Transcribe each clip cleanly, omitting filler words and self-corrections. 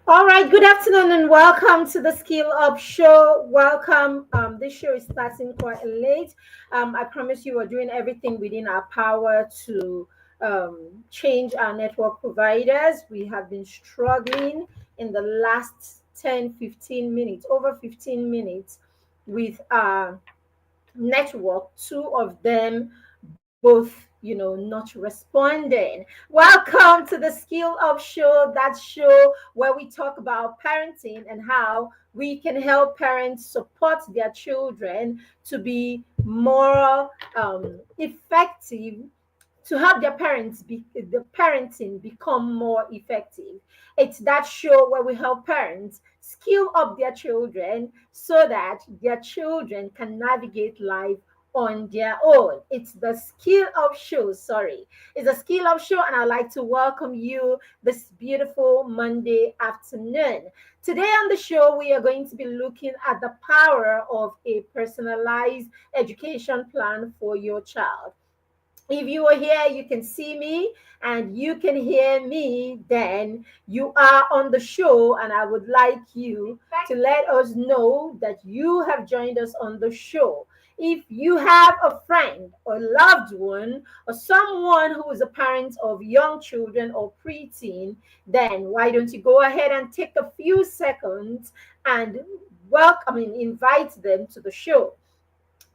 All right, good afternoon and welcome to the Skill Up Show. Welcome. This show is starting quite late. I promise you we're doing everything within our power to change our network providers. We have been struggling in the last 10, 15 minutes, over 15 minutes with our network, two of them both not responding. Welcome to the Skill Up Show, that show where we talk about parenting and how we can help parents support their children to be more effective, to help their parents be the parenting become more effective. It's that show where we help parents skill up their children so that their children can navigate life on their own. It's the Skill Up Show, sorry. It's a Skill Up Show, and I'd like to welcome you this beautiful Monday afternoon. Today on the show, we are going to be looking at the power of a personalized education plan for your child. If you are here, you can see me and you can hear me, then you are on the show. And I would like you to let us know that you have joined us on the show. If you have a friend or loved one or someone who is a parent of young children or preteen, then why don't you go ahead and take a few seconds and invite them to the show.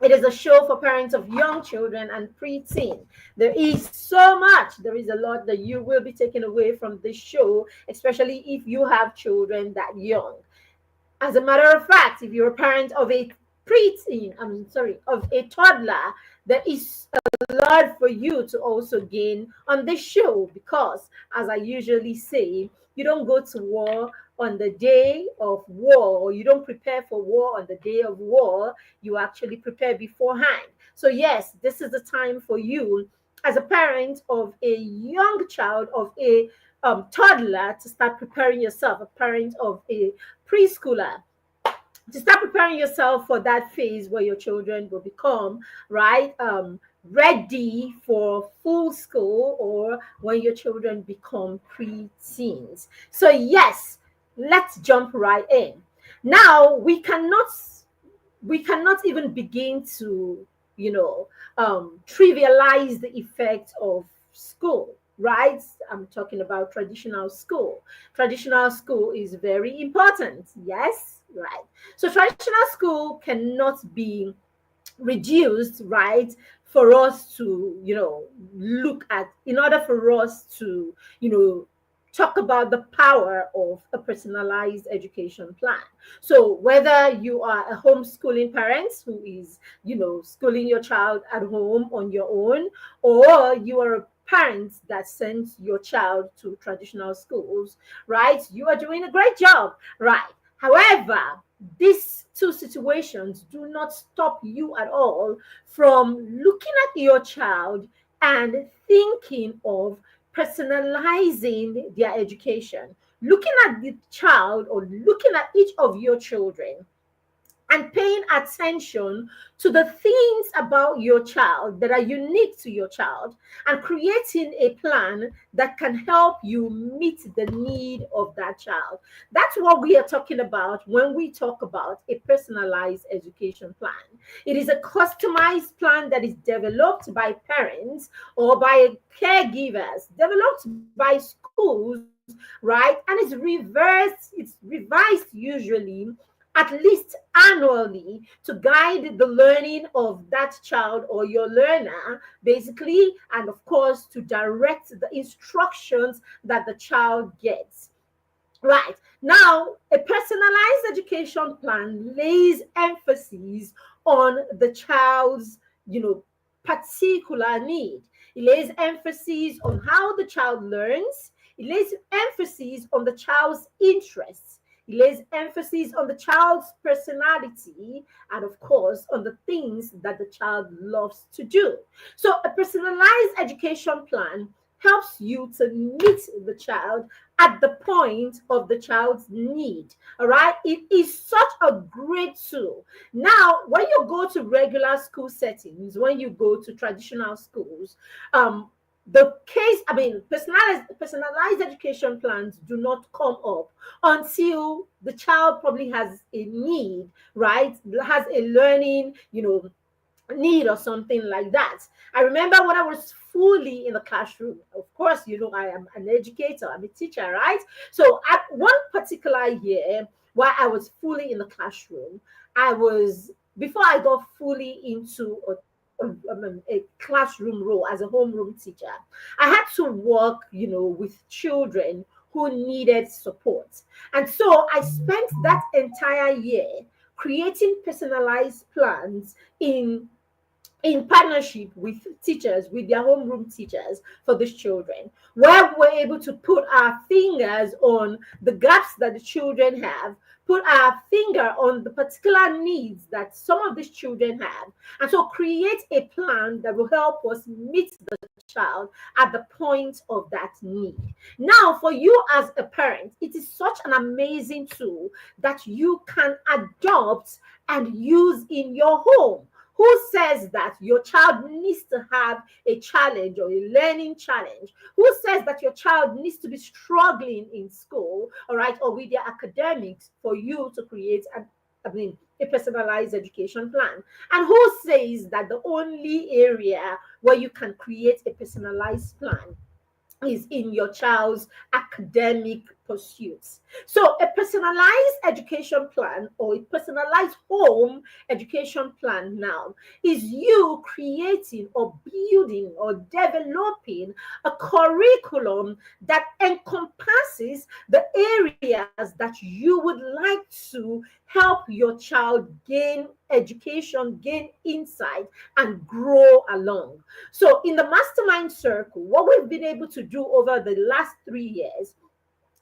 It is a show for parents of young children and preteen. There is so much, there is a lot that you will be taking away from this show, especially if you have children that young. As a matter of fact, if you're a parent of a of a toddler, there is a lot for you to also gain on this show because, as I usually say, you don't go to war on the day of war, or you don't prepare for war on the day of war. You actually prepare beforehand. So, yes, this is the time for you as a parent of a young child, of a toddler, to start preparing yourself, a parent of a preschooler, to start preparing yourself for that phase where your children will become right ready for full school, or when your children become pre-teens. So yes, let's jump right in. Now we cannot even begin to trivialize the effect of school, right? I'm talking about traditional school. Traditional school is very important, yes, right? So traditional school cannot be reduced, right, for us to look at, in order for us to talk about the power of a personalized education plan. So whether you are a homeschooling parent who is schooling your child at home on your own, or you are a parent that sends your child to traditional schools, right, you are doing a great job, right? However, these two situations do not stop you at all from looking at your child and thinking of personalizing their education, looking at the child or looking at each of your children and paying attention to the things about your child that are unique to your child, and creating a plan that can help you meet the need of that child. That's what we are talking about when we talk about a personalized education plan. It is a customized plan that is developed by parents or by caregivers, developed by schools, right? And it's revised usually at least annually to guide the learning of that child or your learner, basically, and of course, to direct the instructions that the child gets. Right. Now, a personalized education plan lays emphasis on the child's, particular need. It lays emphasis on how the child learns. It lays emphasis on the child's interests. It lays emphasis on the child's personality and, of course, on the things that the child loves to do. So, a personalized education plan helps you to meet the child at the point of the child's need. All right. It is such a great tool. Now, when you go to regular school settings, when you go to traditional schools, um, the case, I mean, personalized education plans do not come up until the child probably has a need, right? Has a learning, need or something like that. I remember when I was fully in the classroom. Of course, I am an educator, I'm a teacher, right? So at one particular year, while I was fully in the classroom, I was before I got fully into a classroom role as a homeroom teacher, I had to work, with children who needed support. And so I spent that entire year creating personalized plans in partnership with teachers, with their homeroom teachers for these children, where we're able to put our fingers on the gaps that the children have, put our finger on the particular needs that some of these children have, and so create a plan that will help us meet the child at the point of that need. Now, for you as a parent, it is such an amazing tool that you can adopt and use in your home. Who says that your child needs to have a challenge or a learning challenge? Who says that your child needs to be struggling in school, all right, or with their academics for you to create a personalized education plan? And who says that the only area where you can create a personalized plan is in your child's academic pursuits? So, a personalized education plan or a personalized home education plan now is you creating or building or developing a curriculum that encompasses the areas that you would like to help your child gain education, gain insight, and grow along. So, in the mastermind circle, what we've been able to do over the last 3 years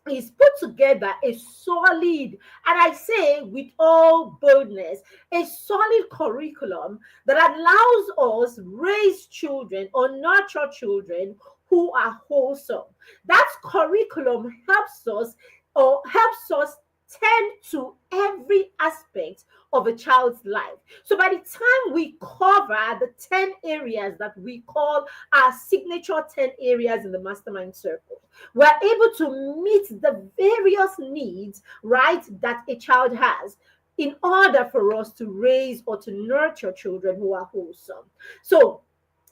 is put together a solid, and I say with all boldness, a solid curriculum that allows us raise children or nurture children who are wholesome. That curriculum helps us tend to every aspect of a child's life. So by the time we cover the 10 areas that we call our signature 10 areas in the mastermind circle, we're able to meet the various needs, right, that a child has in order for us to raise or to nurture children who are wholesome. So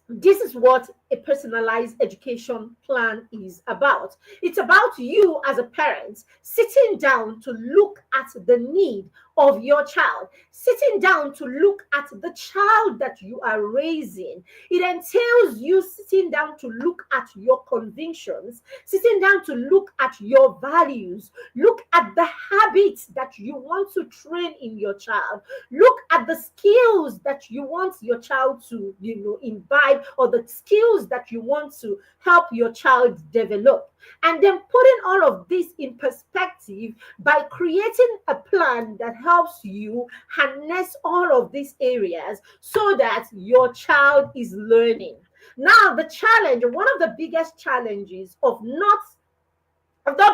this is what a personalized education plan is about. It's about you as a parent sitting down to look at the need of your child, sitting down to look at the child that you are raising. It entails you sitting down to look at your convictions, sitting down to look at your values, look at the habits that you want to train in your child, look at the skills that you want your child to imbibe, or the skills that you want to help your child develop, and then putting all of this in perspective by creating a plan that helps you harness all of these areas so that your child is learning. Now, the challenge, one of the biggest challenges of not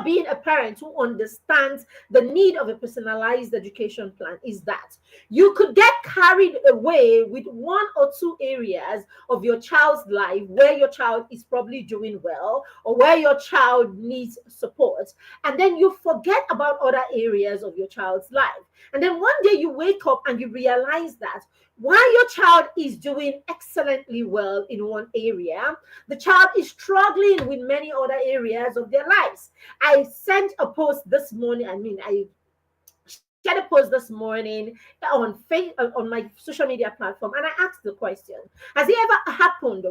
being a parent who understands the need of a personalized education plan is that you could get carried away with one or two areas of your child's life where your child is probably doing well or where your child needs support, and then you forget about other areas of your child's life. And then one day you wake up and you realize that while your child is doing excellently well in one area, the child is struggling with many other areas of their lives. I sent a post this morning. I shared a post this morning on my social media platform, and I asked the question: has it ever happened?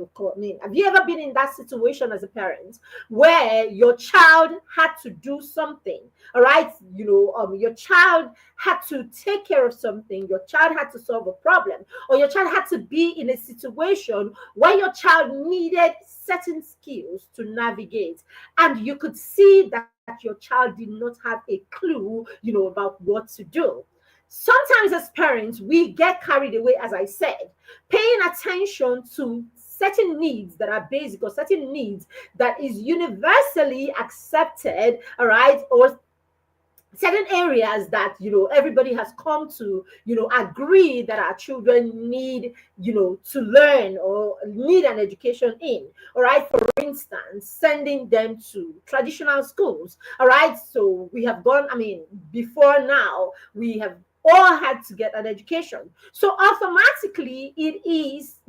Have you ever been in that situation as a parent where your child had to do something? All right, your child had to take care of something. Your child had to solve a problem, or your child had to be in a situation where your child needed certain skills to navigate, and you could see that your child did not have a clue, about what to do. Sometimes as parents, we get carried away, as I said, paying attention to certain needs that are basic or certain needs that is universally accepted, all right, or certain areas that everybody has come to agree that our children need to learn or need an education in. All right, for instance, sending them to traditional schools. All right, so we have gone, I mean, before now we have all had to get an education, so automatically it is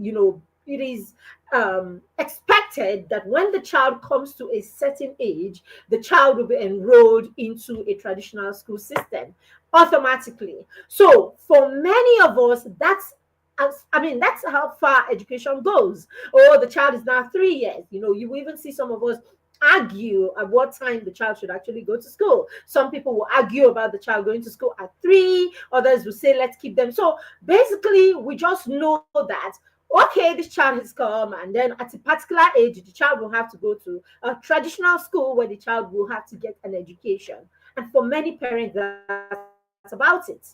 expected that when the child comes to a certain age, the child will be enrolled into a traditional school system automatically. So for many of us, that's how far education goes. Oh, the child is now 3 years. You even see some of us argue at what time the child should actually go to school. Some people will argue about the child going to school at 3, others will say let's keep them. So basically we just know that okay, this child has come, and then at a particular age the child will have to go to a traditional school where the child will have to get an education. And for many parents, that's about it.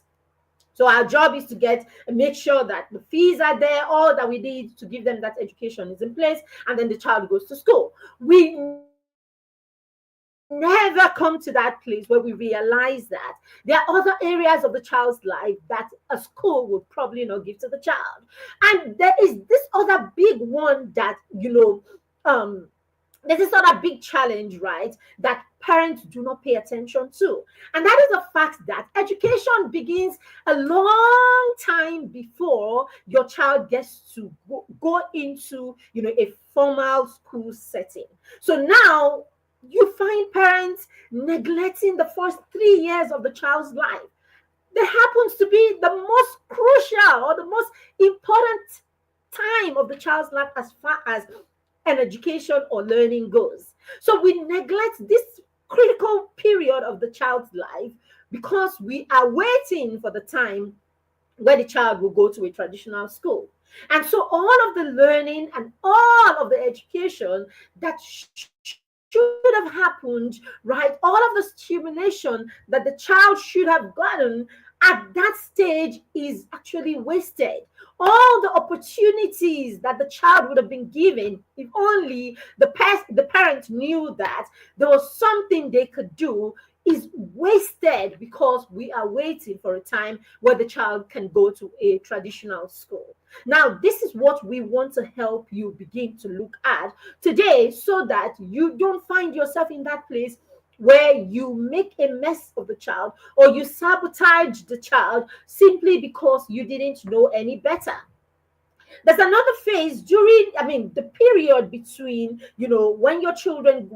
So our job is to make sure that the fees are there, all that we need to give them that education is in place, and then the child goes to school. We never come to that place where we realize that there are other areas of the child's life that a school will probably not give to the child. And there is this other big one that, um, there's this other big challenge, right, that parents do not pay attention to. And that is the fact that education begins a long time before your child gets to go into, a formal school setting. So now you find parents neglecting the first 3 years of the child's life. That happens to be the most crucial or the most important time of the child's life as far as an education or learning goes. So we neglect this critical period of the child's life because we are waiting for the time where the child will go to a traditional school. And so all of the learning and all of the education that should have happened, right? All of the stimulation that the child should have gotten at that stage is actually wasted. All the opportunities that the child would have been given if only the parent knew that there was something they could do is wasted because we are waiting for a time where the child can go to a traditional school. Now, this is what we want to help you begin to look at today so that you don't find yourself in that place where you make a mess of the child or you sabotage the child simply because you didn't know any better. There's another phase during, I mean, the period between, when our children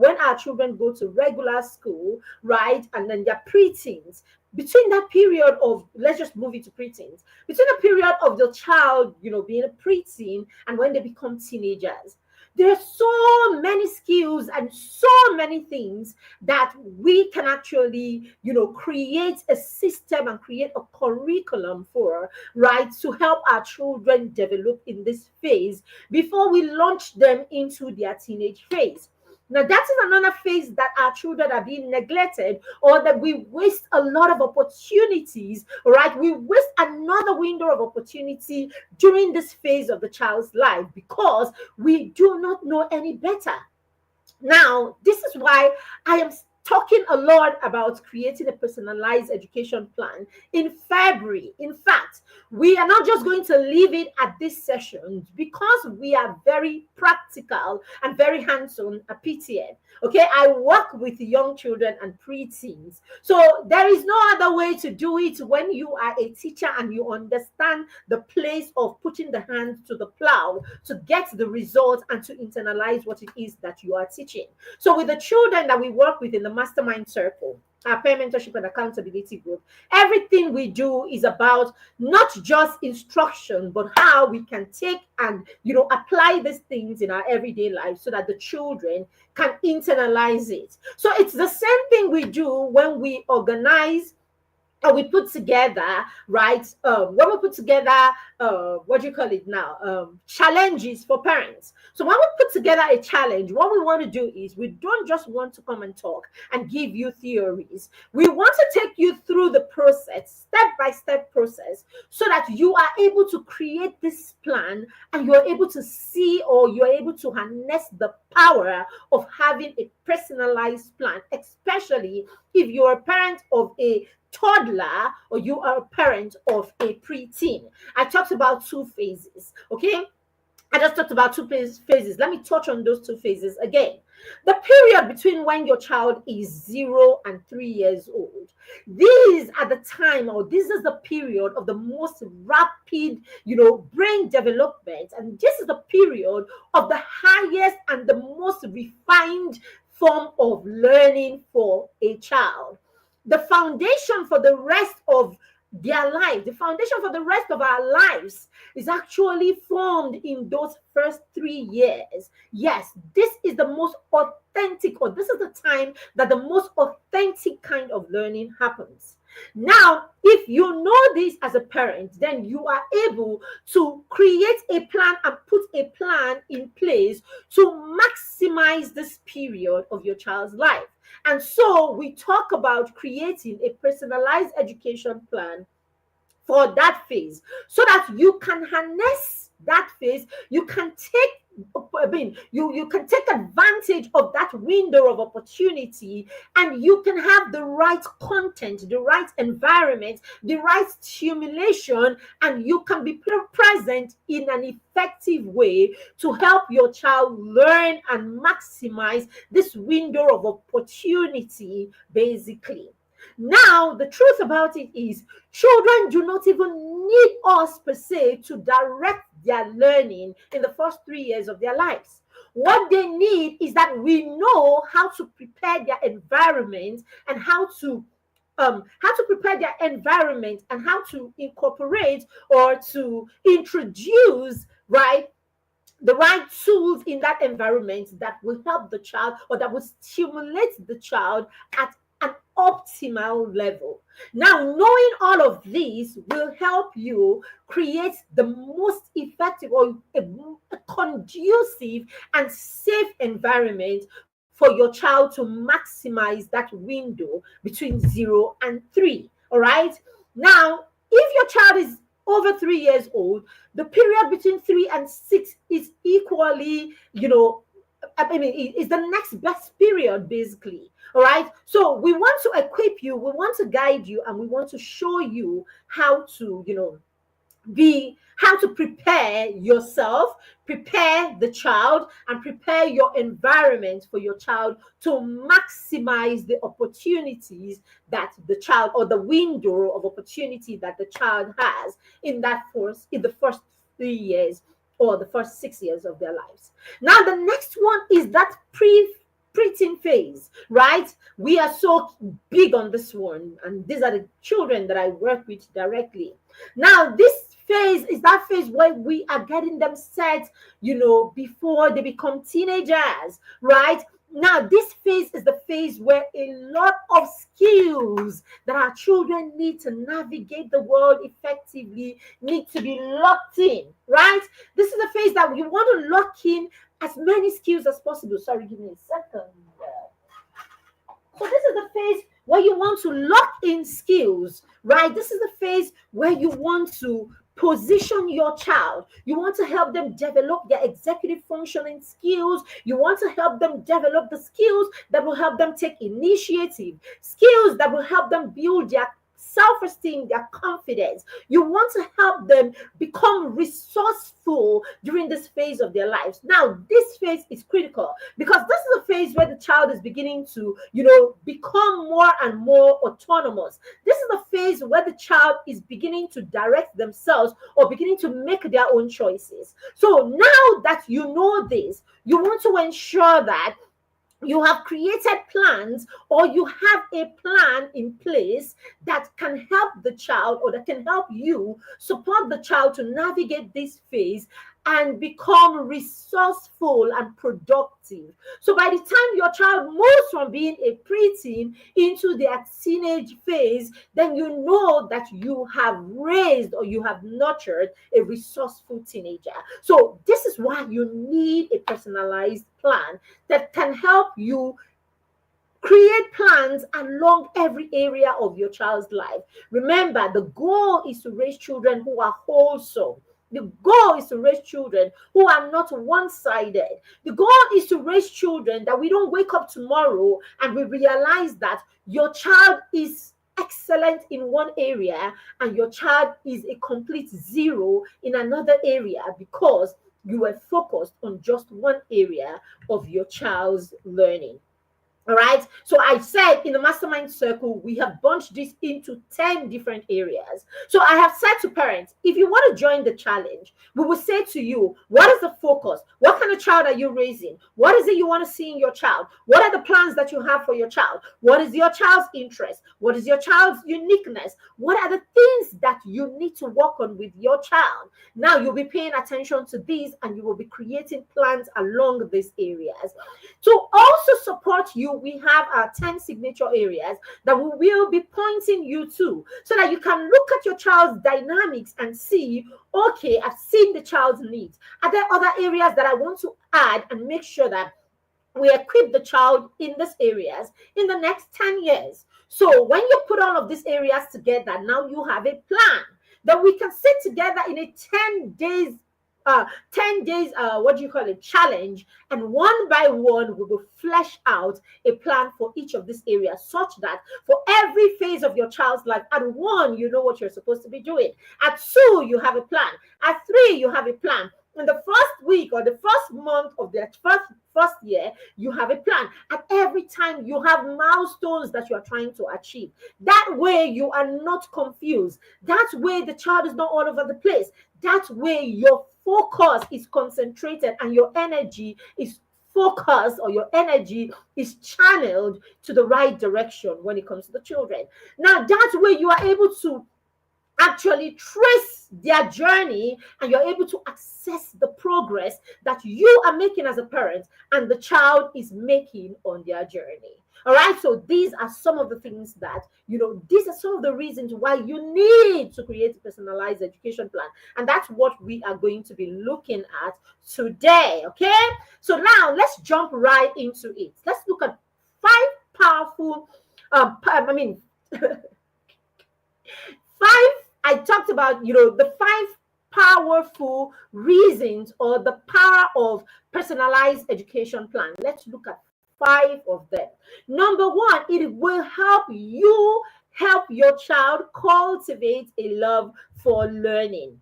go to regular school, right, and then they're preteens. Between that period of, let's just move it to preteens, between the period of the child, being a preteen and when they become teenagers, there are so many skills and so many things that we can actually, create a system and create a curriculum for, right, to help our children develop in this phase before we launch them into their teenage phase. Now, that is another phase that our children are being neglected, or that we waste a lot of opportunities, right? We waste another window of opportunity during this phase of the child's life because we do not know any better. Now, this is why I am talking a lot about creating a personalized education plan in February. In fact, we are not just going to leave it at this session because we are very practical and very hands-on at PTN. Okay, I work with young children and preteens. So there is no other way to do it when you are a teacher and you understand the place of putting the hand to the plow to get the result and to internalize what it is that you are teaching. So with the children that we work with in the mastermind circle, our peer mentorship and accountability group, everything we do is about not just instruction, but how we can take and apply these things in our everyday life so that the children can internalize it. So it's the same thing we do when we organize we put together, right? When we put together, what do you call it now? Challenges for parents. So when we put together a challenge, what we want to do is we don't just want to come and talk and give you theories. We want to take you through the process, step by step process, so that you are able to create this plan and you're able to see or you're able to harness the power of having a personalized plan, especially if you're a parent of a toddler or you are a parent of a preteen. I talked about two phases, okay? I just talked about two phases. Let me touch on those two phases again. The period between when your child is 0 and 3 years old. These are the time, or this is the period of the most rapid, brain development. And this is the period of the highest and the most refined form of learning for a child. The foundation for the rest of their life, the foundation for the rest of our lives is actually formed in those first 3 years. Yes, this is the most authentic, or this is the time that the most authentic kind of learning happens. Now, if you know this as a parent, then you are able to create a plan and put a plan in place to maximize this period of your child's life. And so we talk about creating a personalized education plan for that phase so that you can harness that phase. You can you can take advantage of that window of opportunity, and you can have the right content, the right environment, the right stimulation, and you can be present in an effective way to help your child learn and maximize this window of opportunity, basically. Now, the truth about it is, children do not even need us per se to direct their learning in the first 3 years of their lives. What they need is that we know how to prepare their environment and how to prepare their environment and how to incorporate or to introduce, right, the right tools in that environment that will help the child, or that will stimulate the child at an optimal level. Now, knowing all of these will help you create the most effective, or a conducive and safe environment for your child to maximize that window between 0 and 3. All right. Now, if your child is over 3 years old, the period between 3 and 6 is equally, is the next best period, basically. All right. So we want to equip you, we want to guide you, and we want to show you how to, how to prepare yourself, prepare the child, and prepare your environment for your child to maximize the opportunities that the child, or the window of opportunity that the child has in the first 3 years or the first 6 years of their lives. Now, the next one is that preteen phase, right? We are so big on this one, and these are the children that I work with directly. Now, this phase is that phase where we are getting them set, before they become teenagers, right? Now, this phase is the phase where a lot of skills that our children need to navigate the world effectively need to be locked in, right? This is the phase that you want to lock in as many skills as possible. Sorry, give me a second. So this is the phase where you want to lock in skills, right? This is the phase where you want to position your child. You want to help them develop their executive functioning skills. You want to help them develop the skills that will help them take initiative, skills that will help them build their self-esteem, their confidence. You want to help them become resourceful during this phase of their lives. Now, this phase is critical because this is a phase where the child is beginning to, become more and more autonomous. This is the phase where the child is beginning to direct themselves or beginning to make their own choices. So now that you know this, you want to ensure that you have created plans, or you have a plan in place that can help the child, or that can help you support the child to navigate this phase and become resourceful and productive. So by the time your child moves from being a preteen into their teenage phase, then you know that you have raised or you have nurtured a resourceful teenager. So this is why you need a personalized plan that can help you create plans along every area of your child's life. Remember, the goal is to raise children who are wholesome. The goal is to raise children who are not one-sided. The goal is to raise children that we don't wake up tomorrow and we realize that your child is excellent in one area and your child is a complete zero in another area because you were focused on just one area of your child's learning. All right. So I said in the mastermind circle, we have bunched this into 10 different areas. So I have said to parents, if you want to join the challenge, we will say to you, what is the focus? What kind of child are you raising? What is it you want to see in your child? What are the plans that you have for your child? What is your child's interest? What is your child's uniqueness? What are the things that you need to work on with your child? Now you'll be paying attention to these and you will be creating plans along these areas. To also support you, we have our 10 signature areas that we will be pointing you to so that you can look at your child's dynamics and see, okay, I've seen the child's needs. Are there other areas that I want to add and make sure that we equip the child in these areas in the next 10 years? So when you put all of these areas together, now you have a plan that we can sit together in a 10 days 10 days, what do you call it, challenge, and one by one we will flesh out a plan for each of these areas such that for every phase of your child's life, at 1 you know what you're supposed to be doing, at 2 you have a plan, at 3 you have a plan, in the first week or the first month of their first year you have a plan, and every time you have milestones that you are trying to achieve. That way you are not confused, that way the child is not all over the place, that way your focus is concentrated and your energy is focused, or your energy is channeled to the right direction when it comes to the children. Now that way you are able to actually trace their journey and you're able to assess the progress that you are making as a parent and the child is making on their journey. All right, so these are some of the things that, these are some of the reasons why you need to create a personalized education plan. And that's what we are going to be looking at today. Okay, so now let's jump right into it. Let's look at 5 powerful, five, I talked about, the 5 powerful reasons or the power of personalized education plan. Let's look at 5 of them. Number 1, it will help your child cultivate a love for learning.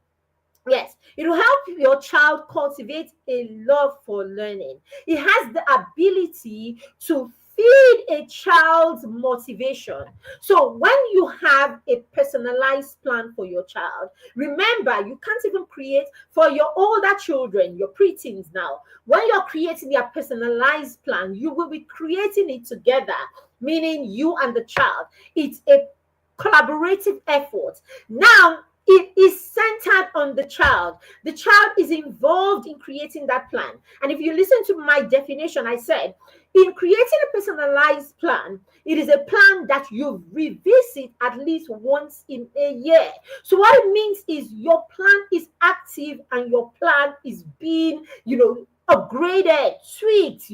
Yes, it will help your child cultivate a love for learning. It has the ability to feed a child's motivation. So when you have a personalized plan for your child, remember, you can't even create for your older children, your preteens now. When you're creating your personalized plan, you will be creating it together, meaning you and the child. It's a collaborative effort. Now, it is centered on the child. The child is involved in creating that plan. And if you listen to my definition, I said, in creating a personalized plan, it is a plan that you revisit at least once in a year. So what it means is your plan is active and your plan is being, upgraded, tweaked,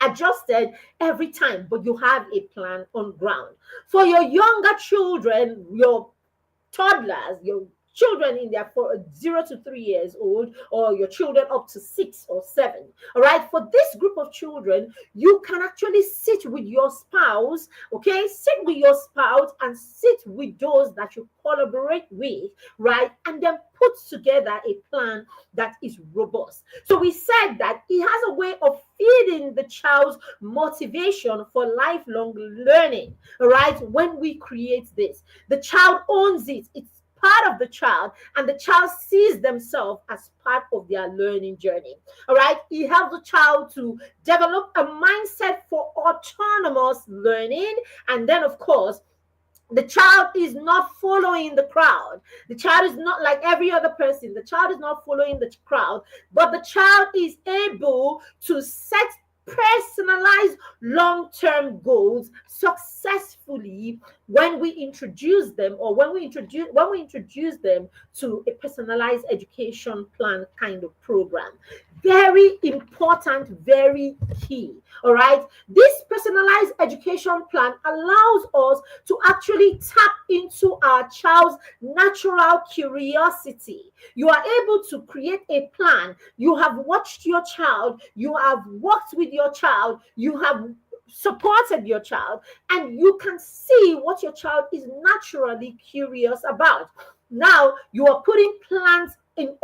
adjusted every time, but you have a plan on ground. For your younger children, your toddlers, your children in their 0 to 3 years old, or your children up to 6 or 7. All right, for this group of children, you can actually sit with your spouse, okay? Sit with your spouse and sit with those that you collaborate with, right? And then put together a plan that is robust. So we said that it has a way of feeding the child's motivation for lifelong learning. All right, when we create this, the child owns it. It's part of the child, and the child sees themselves as part of their learning journey. All right, it helps the child to develop a mindset for autonomous learning, and then of course the child is not following the crowd. The child is not like every other person. The child is not following the crowd, but the child is able to set personalize long-term goals successfully when we introduce them, or when we introduce them to a personalized education plan kind of program. Very important, very key. All right, this personalized education plan allows us to actually tap into our child's natural curiosity. You are able to create a plan. You have watched your child, you have worked with your child, you have supported your child, and you can see what your child is naturally curious about. Now you are putting plans in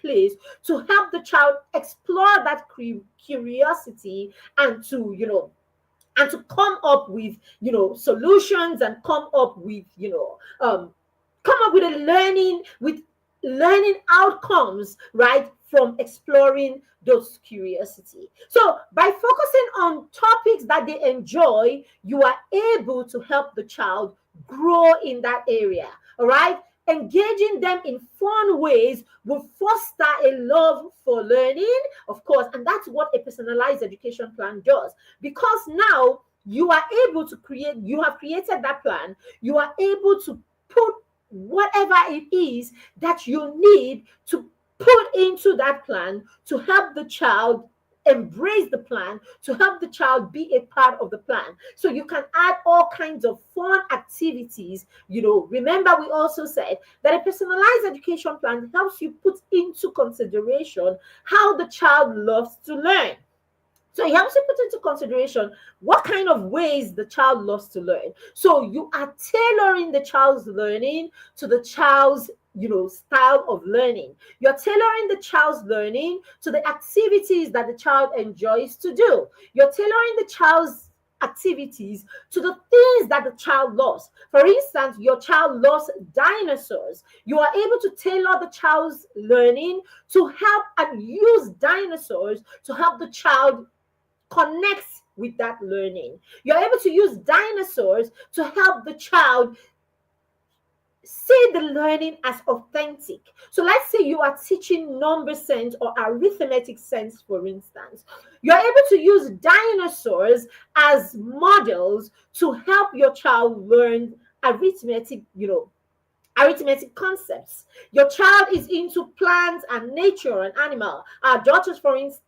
place to help the child explore that curiosity, and to come up with solutions, and come up with learning outcomes, right, from exploring those curiosity. So by focusing on topics that they enjoy, you are able to help the child grow in that area. All right, engaging them in fun ways will foster a love for learning, of course, and that's what a personalized education plan does. Because now you have created that plan, you are able to put whatever it is that you need to put into that plan to help the child embrace the plan, to help the child be a part of the plan. So you can add all kinds of fun activities. Remember, we also said that a personalized education plan helps you put into consideration how the child loves to learn. So it helps you put into consideration what kind of ways the child loves to learn. So you are tailoring the child's learning to the child's style of learning. You're tailoring the child's learning to the activities that the child enjoys to do. You're tailoring the child's activities to the things that the child loves. For instance, your child loves dinosaurs. You are able to tailor the child's learning to help and use dinosaurs to help the child connects with that learning. You're able to use dinosaurs to help the child see the learning as authentic. So let's say you are teaching number sense or arithmetic sense, for instance. You're able to use dinosaurs as models to help your child learn arithmetic, arithmetic concepts. Your child is into plants and nature and animal. Our daughter, for instance,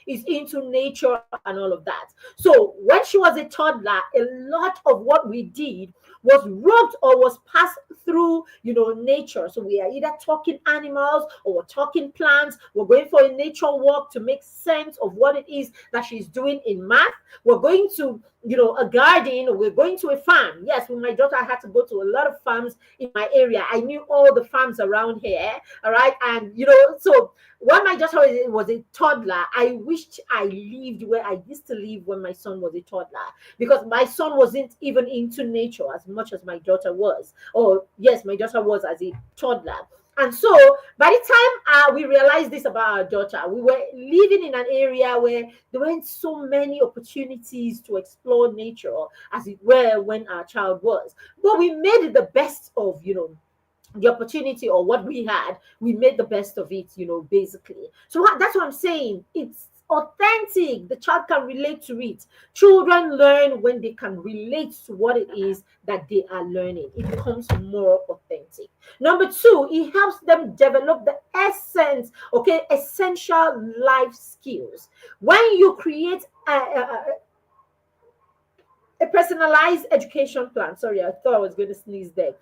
is into nature and all of that. So when she was a toddler, a lot of what we did was roped or was passed through, nature. So we are either talking animals or we're talking plants. We're going for a nature walk to make sense of what it is that she's doing in math. We're going to a garden, or we're going to a farm. Yes, with my daughter, I had to go to a lot of farms in my area. I knew all the farms around here. All right. And, so when my daughter was a toddler, I wished I lived where I used to live when my son was a toddler, because my son wasn't even into nature as much as my daughter was. Or, yes, my daughter was as a toddler. And so by the time we realized this about our daughter, we were living in an area where there weren't so many opportunities to explore nature as it were when our child was. But we made the best of, the opportunity, or what we had. We made the best of it, basically. So that's what I'm saying. It's authentic. The child can relate to it. Children learn when they can relate to what it is that they are learning. It becomes more authentic. Number two, it helps them develop the essential life skills. When you create a personalized education plan, sorry, I thought I was going to sneeze there.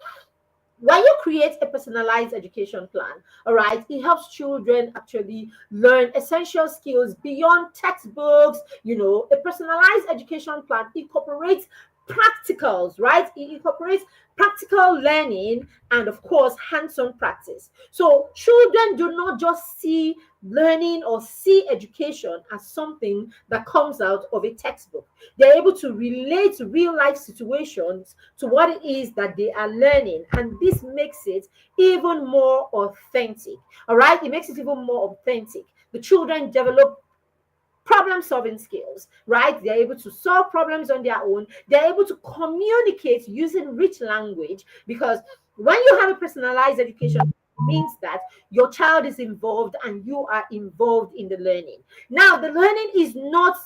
When you create a personalized education plan, all right, it helps children actually learn essential skills beyond textbooks. A personalized education plan incorporates practicals, right? It incorporates practical learning and, of course, hands-on practice. So children do not just see learning or see education as something that comes out of a textbook. They're able to relate real life situations to what it is that they are learning, and this makes it even more authentic. All right, it makes it even more authentic. The children develop problem solving skills, right? They're able to solve problems on their own. They're able to communicate using rich language, because when you have a personalized education means that your child is involved and you are involved in the learning. Now, the learning is not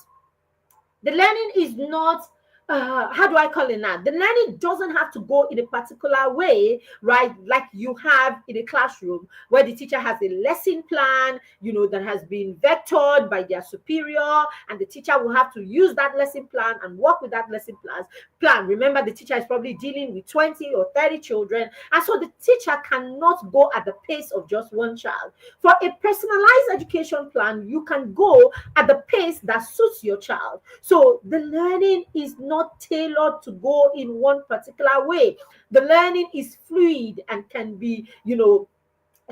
how do I call it now? The learning doesn't have to go in a particular way, right? Like you have in a classroom where the teacher has a lesson plan, that has been vectored by their superior, and the teacher will have to use that lesson plan and work with that lesson plan. Remember, the teacher is probably dealing with 20 or 30 children, and so the teacher cannot go at the pace of just one child. For a personalized education plan, you can go at the pace that suits your child. So the learning is not tailored to go in one particular way. The learning is fluid and can be moved,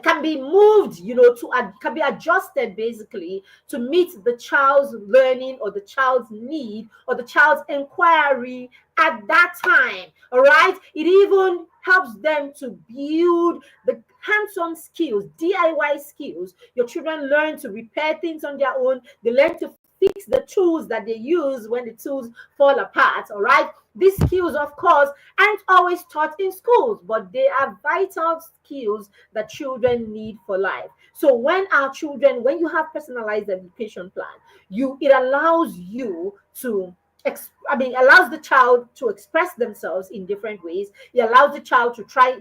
can be adjusted basically to meet the child's learning or the child's need or the child's inquiry at that time. All right. It even helps them to build the hands-on skills, DIY skills. Your children learn to repair things on their own. They learn to fix the tools that they use when the tools fall apart. All right. These skills, of course, aren't always taught in schools, but they are vital skills that children need for life. So when you have personalized education plan, it allows you to allows the child to express themselves in different ways. It allows the child to try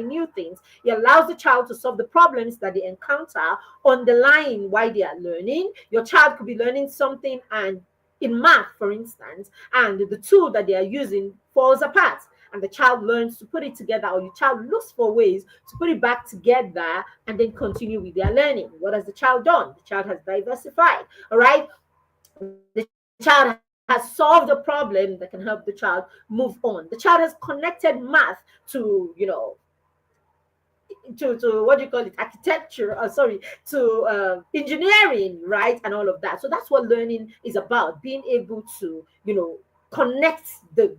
new things. It allows the child to solve the problems that they encounter on the line while they are learning. Your child could be learning something, and in math, for instance, and the tool that they are using falls apart, and the child learns to put it together, or your child looks for ways to put it back together and then continue with their learning. What has the child done? The child has diversified. All right. The child has solved a problem that can help the child move on. The child has connected math to what do you call it, architecture, to engineering, right, and all of that. So that's what learning is about, being able to connect the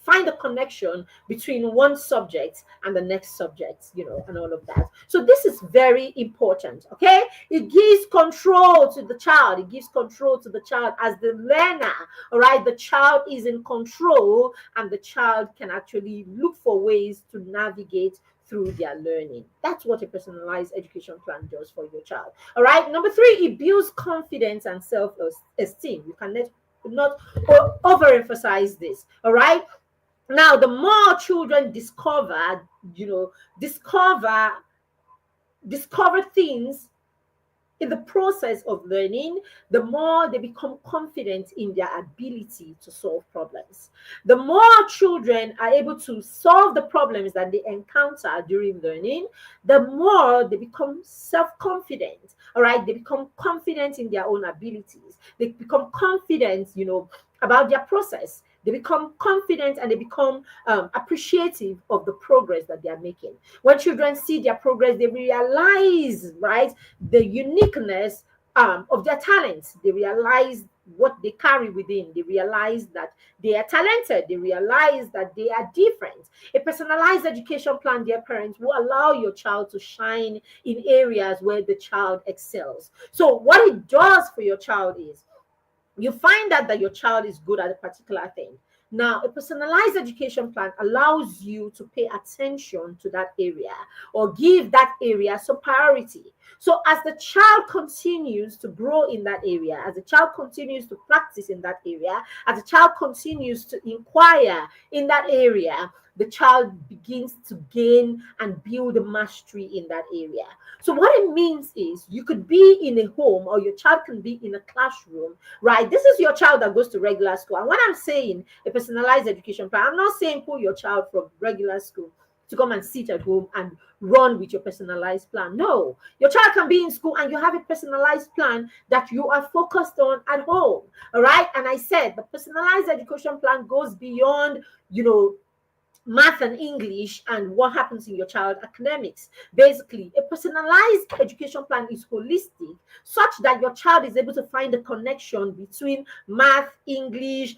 find a connection between one subject and the next subject, and all of that. So this is very important. Okay, it gives control to the child. It gives control to the child as the learner. All right, the child is in control, and the child can actually look for ways to navigate through their learning. That's what a personalized education plan does for your child. All right. Number three, it builds confidence and self-esteem. You can not overemphasize this. All right. Now, the more children discover things in the process of learning, the more they become confident in their ability to solve problems. The more children are able to solve the problems that they encounter during learning, the more they become self-confident. All right, they become confident in their own abilities. They become confident, about their process. They become confident, and they become appreciative of the progress that they are making. When children see their progress, they realize, right, the uniqueness of their talents. They realize what they carry within. They realize that they are talented. They realize that they are different. A personalized education plan, dear parents, will allow your child to shine in areas where the child excels. So what it does for your child is, you find out that your child is good at a particular thing. Now, a personalized education plan allows you to pay attention to that area or give that area some priority. So, as the child continues to grow in that area, as the child continues to practice in that area, as the child continues to inquire in that area, the child begins to gain and build mastery in that area. So, what it means is, you could be in a home, or your child can be in a classroom, right? This is your child that goes to regular school. And when I'm saying a personalized education plan, I'm not saying pull your child from regular school to come and sit at home and run with your personalized plan. No, your child can be in school and you have a personalized plan that you are focused on at home. All right. And I said the personalized education plan goes beyond, math and English and what happens in your child academics. Basically, a personalized education plan is holistic, such that your child is able to find a connection between math, English,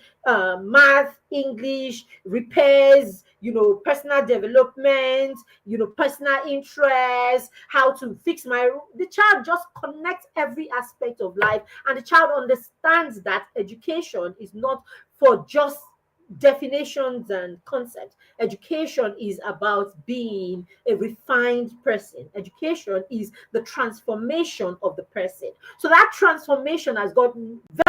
repairs, personal development, personal interest, how to fix the child just connects every aspect of life, and the child understands that education is not for just definitions and concepts. Education is about being a refined person. Education is the transformation of the person. So that transformation has got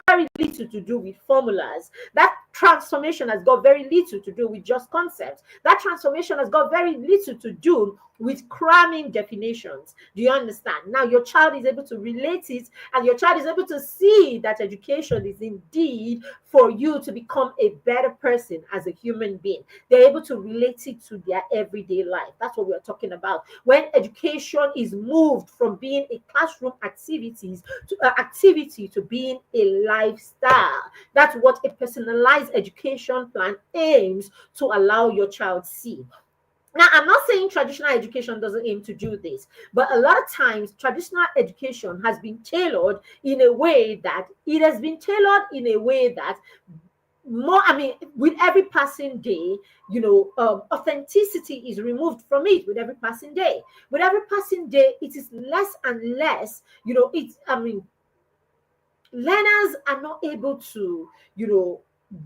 very little to do with formulas. That transformation has got very little to do with just concepts. That transformation has got very little to do with cramming definitions. Do you understand? Now your child is able to relate it, and your child is able to see that education is indeed for you to become a better person as a human being. They're able to relate it to their everyday life. That's what we're talking about. When education is moved from being a classroom activity to being a lifestyle. That's what a personalized education plan aims to allow your child see. Now, I'm not saying traditional education doesn't aim to do this, but a lot of times traditional education has been tailored in a way that more, I mean, with every passing day, authenticity is removed from it with every passing day. With every passing day, it is less and less, learners are not able to,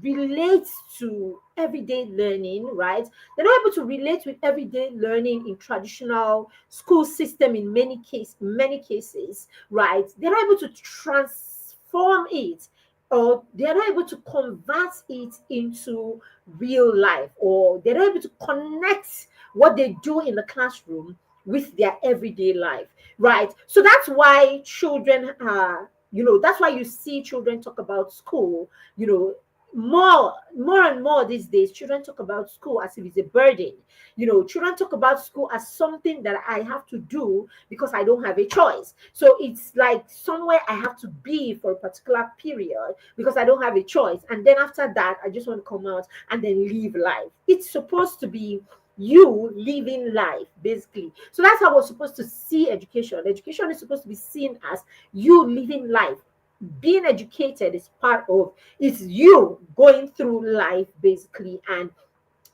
relate to everyday learning, right? They're not able to relate with everyday learning in traditional school system in many cases, right? They're not able to transform it, or they're not able to convert it into real life, or they're not able to connect what they do in the classroom with their everyday life, right? So that's why children are, that's why you see children talk about school, more and more these days. Children talk about school as if it's a burden. Children talk about school as something that I have to do because I don't have a choice. So it's like somewhere I have to be for a particular period because I don't have a choice, and then after that I just want to come out and then live life. It's supposed to be you living life, basically. So that's how we're supposed to see education. Education is supposed to be seen as you living life. Being educated is part of, it's you going through life, basically. And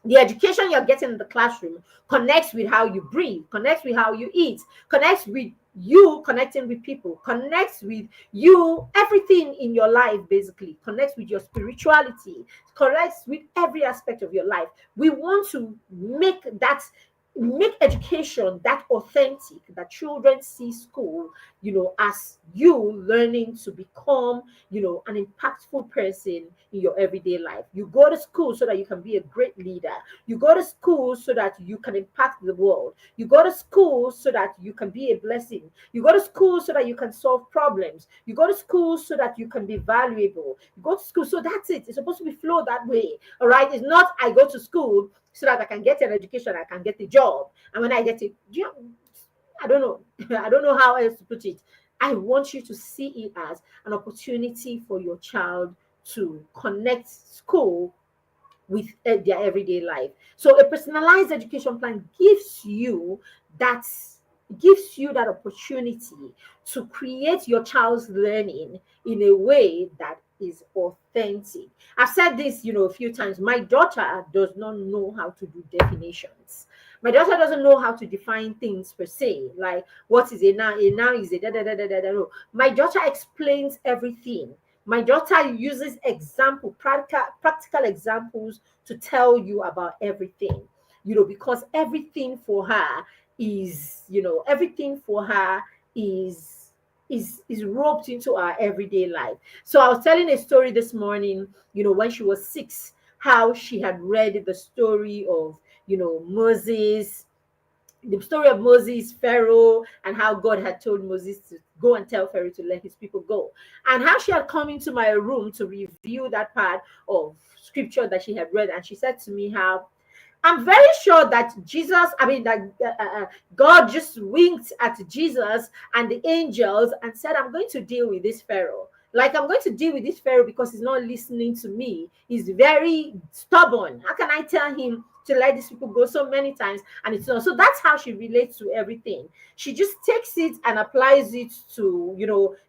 the education you're getting in the classroom connects with how you breathe, connects with how you eat, connects with you connecting with people, connects with you, everything in your life, basically, connects with your spirituality, connects with every aspect of your life. We want to make education that authentic, that children see school, as you learning to become, an impactful person in your everyday life. You go to school so that you can be a great leader. You go to school so that you can impact the world. You go to school so that you can be a blessing. You go to school so that you can solve problems. You go to school so that you can be valuable. You go to school, so that's it. It's supposed to be flow that way. All right. It's not I go to school so that I can get an education, I can get a job. And when I get it, I don't know. I don't know how else to put it. I want you to see it as an opportunity for your child to connect school with their everyday life. So a personalized education plan that gives you that opportunity to create your child's learning in a way that is authentic. I've said this, a few times. My daughter does not know how to do definitions. My daughter doesn't know how to define things per se, like what is a noun? A noun is a da da da da da da. No. My daughter explains everything. My daughter uses practical examples to tell you about everything, because everything for her is roped into our everyday life. So I was telling a story this morning, when she was 6, how she had read the story of, Moses, the story of Moses, Pharaoh, and how God had told Moses to go and tell Pharaoh to let his people go. And how she had come into my room to review that part of scripture that she had read. And she said to me how, I'm very sure that God just winked at Jesus and the angels and said, I'm going to deal with this Pharaoh. Like, I'm going to deal with this Pharaoh because he's not listening to me. He's very stubborn. How can I tell him to let these people go so many times? And it's not. So that's how she relates to everything. She just takes it and applies it to,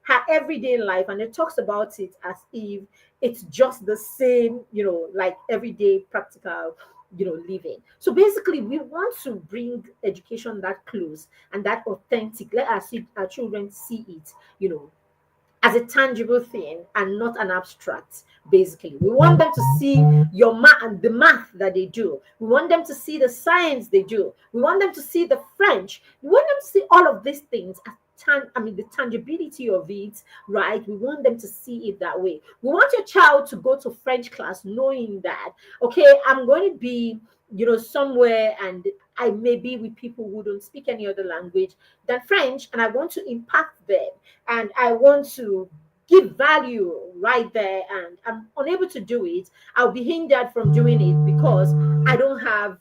her everyday life. And it talks about it as if it's just the same, like everyday practical, living. So basically, we want to bring education that close and that authentic. Let our children see it, as a tangible thing and not an abstract. Basically, we want them to see the math that they do. We want them to see the science they do. We want them to see the French. We want them to see all of these things as the tangibility of it, right? We want them to see it that way. We want your child to go to French class knowing that, okay, I'm going to be, somewhere, and I may be with people who don't speak any other language than French, and I want to impact them, and I want to give value right there, and I'm unable to do it. I'll be hindered from doing it because I don't have,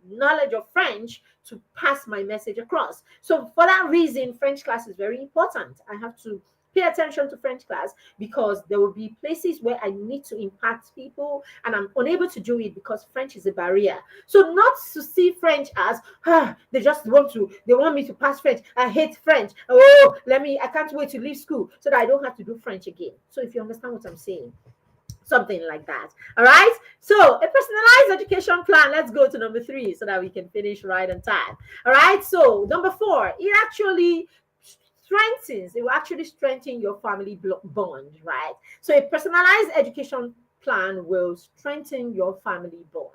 knowledge of French to pass my message across. So for that reason, French class is very important. I have to pay attention to French class because there will be places where I need to impact people and I'm unable to do it because French is a barrier. So not to see French as they want me to pass French. I hate French. Oh, I can't wait to leave school so that I don't have to do French again. So if you understand what I'm saying, something like that. All right. So a personalized education plan. Let's go to number 3 so that we can finish right on time. All right. So number 4, it will actually strengthen your family bond, right? So a personalized education plan will strengthen your family bond.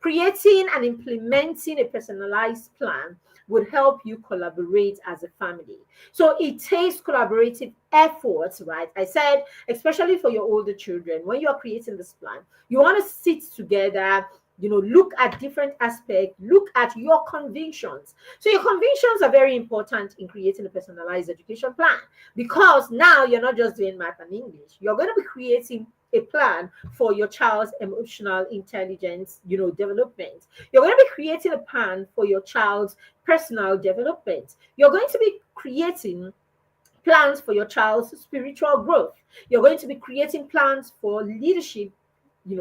Creating and implementing a personalized plan would help you collaborate as a family. So it takes collaborative efforts, right? I said, especially for your older children, when you are creating this plan, you want to sit together, look at different aspects, look at your convictions. So your convictions are very important in creating a personalized education plan, because now you're not just doing math and English. You're going to be creating a plan for your child's emotional intelligence, development. You're going to be creating a plan for your child's personal development. You're going to be creating plans for your child's spiritual growth. You're going to be creating plans for leadership,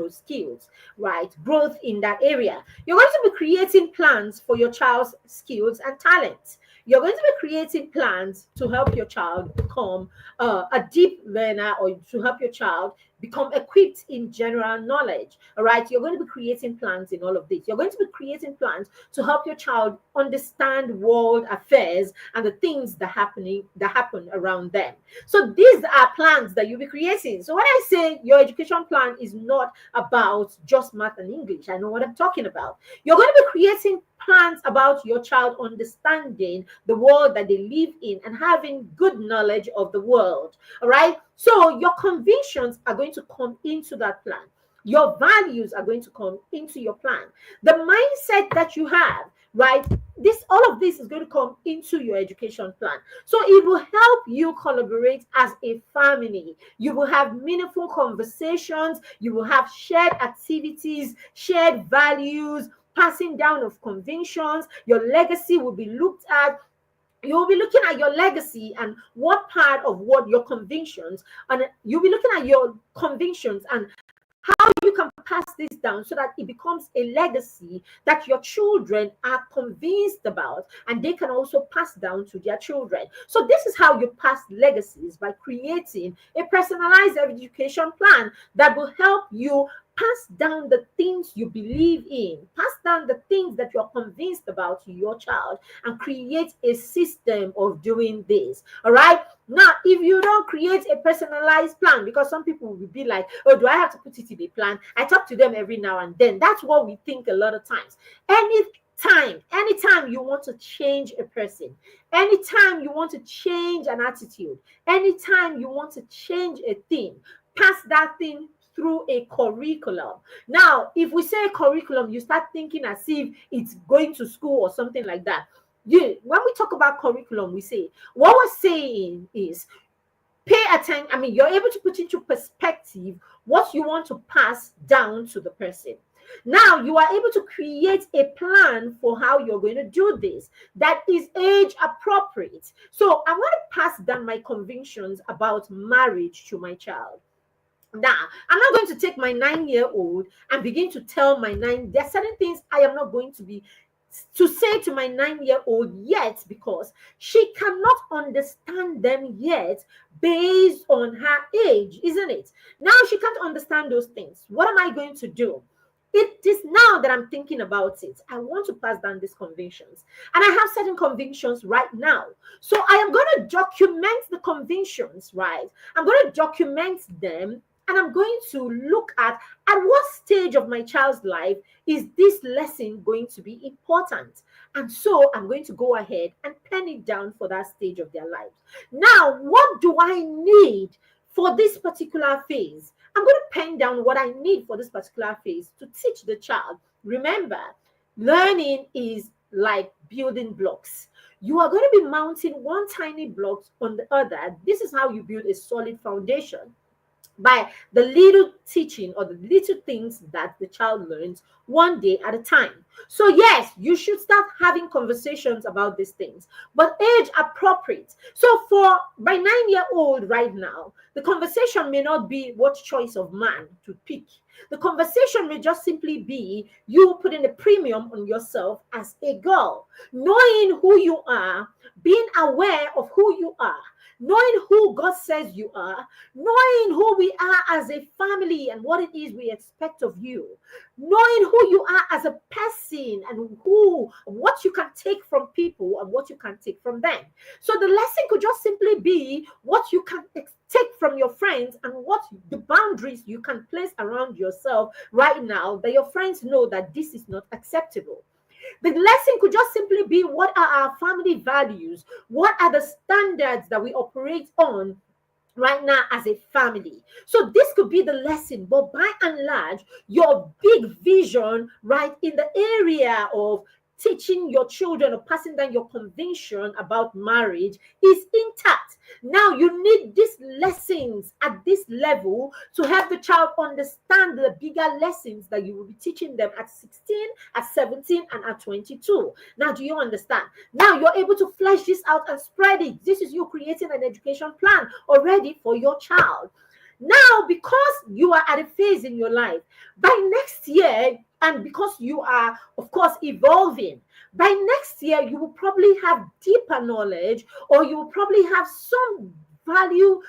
skills, right? Growth in that area. You're going to be creating plans for your child's skills and talents. You're going to be creating plans to help your child become a deep learner, or to help your child become equipped in general knowledge. All right. You're going to be creating plans in all of this. You're going to be creating plans to help your child understand world affairs and the things that happen around them. So these are plans that you'll be creating. So when I say your education plan is not about just math and English, I know what I'm talking about. You're going to be creating plans about your child understanding the world that they live in and having good knowledge of the world. All right. So your convictions are going to come into that plan. Your values are going to come into your plan. The mindset that you have, right? All of this is going to come into your education plan. So it will help you collaborate as a family. You will have meaningful conversations. You will have shared activities, shared values, passing down of convictions. Your legacy will be looked at. You'll be looking at your legacy and what part of what your convictions, and you'll be looking at your convictions and how you can pass this down so that it becomes a legacy that your children are convinced about and they can also pass down to their children. So this is how you pass legacies, by creating a personalized education plan that will help you pass down the things you believe in, pass down the things that you're convinced about to your child, and create a system of doing this. All right. Now, if you don't create a personalized plan, because some people will be like, oh, do I have to put it in a plan? I talk to them every now and then. That's what we think a lot of times. Anytime you want to change a person, anytime you want to change an attitude, anytime you want to change a thing, pass that thing through a curriculum. Now, if we say curriculum, you start thinking as if it's going to school or something like that. When we talk about curriculum, we say what we're saying is pay attention. You're able to put into perspective what you want to pass down to the person. Now you are able to create a plan for how you're going to do this that is age appropriate. So I want to pass down my convictions about marriage to my child. Now, I'm not going to take my 9-year-old and begin to tell there are certain things I am not going to say to my 9-year-old yet, because she cannot understand them yet based on her age, isn't it? Now she can't understand those things. What am I going to do? It is now that I'm thinking about it. I want to pass down these convictions. And I have certain convictions right now. So I am going to document the convictions, right? I'm going to document them, and I'm going to look at what stage of my child's life is this lesson going to be important. And so I'm going to go ahead and pen it down for that stage of their lives. Now, what do I need for this particular phase? I'm going to pen down what I need for this particular phase to teach the child. Remember, learning is like building blocks. You are going to be mounting one tiny block on the other. This is how you build a solid foundation, by the little teaching or the little things that the child learns one day at a time. So, yes, you should start having conversations about these things, but age appropriate. So, for my 9-year old right now, the conversation may not be what choice of man to pick. The conversation may just simply be you putting a premium on yourself as a girl, knowing who you are, being aware of who you are, knowing who God says you are, knowing who we are as a family and what it is we expect of you, knowing who you are as a person and what you can take from people and what you can take from them. So the lesson could just simply be what you can take from your friends and what the boundaries you can place around yourself right now, that your friends know that this is not acceptable. The lesson could just simply be what are our family values? What are the standards that we operate on right now as a family? So this could be the lesson, but by and large, your big vision, right, in the area of teaching your children or passing down your conviction about marriage is intact. Now you need these lessons at this level to help the child understand the bigger lessons that you will be teaching them at 16, at 17, and at 22. Now, do you understand? Now you're able to flesh this out and spread it. This is you creating an education plan already for your child. Now, because you are at a phase in your life, by next year, and because you are, of course, evolving, by next year, you will probably have deeper knowledge, or you will probably have some value,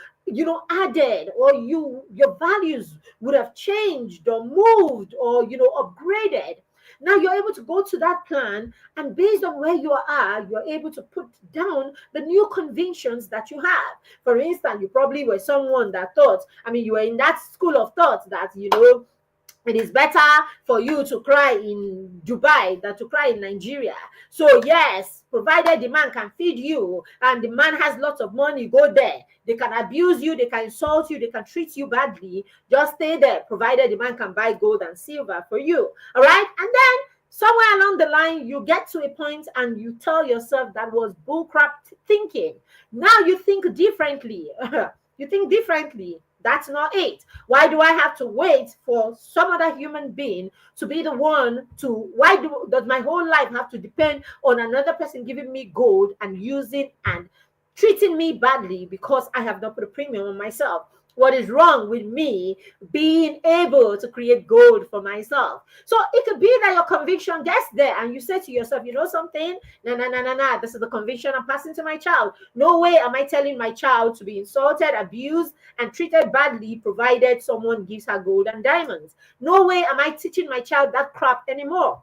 added, or your values would have changed or moved or, upgraded. Now you're able to go to that plan, and based on where you are, you're able to put down the new convictions that you have. For instance, you probably were someone that thought, you were in that school of thought that, it is better for you to cry in Dubai than to cry in Nigeria. So yes, provided the man can feed you and the man has lots of money, go there. They can abuse you, they can insult you, they can treat you badly. Just stay there, provided the man can buy gold and silver for you. All right? And then somewhere along the line, you get to a point and you tell yourself that was bullcrap thinking. Now you think differently. You think differently. That's not it. Why do I have to wait for some other human being to be the one to, does my whole life have to depend on another person giving me gold and using and treating me badly because I have not put a premium on myself? What is wrong with me being able to create gold for myself? So it could be that your conviction gets there and you say to yourself, you know something? No, no, no, no, no. This is the conviction I'm passing to my child. No way am I telling my child to be insulted, abused, and treated badly provided someone gives her gold and diamonds. No way am I teaching my child that crap anymore.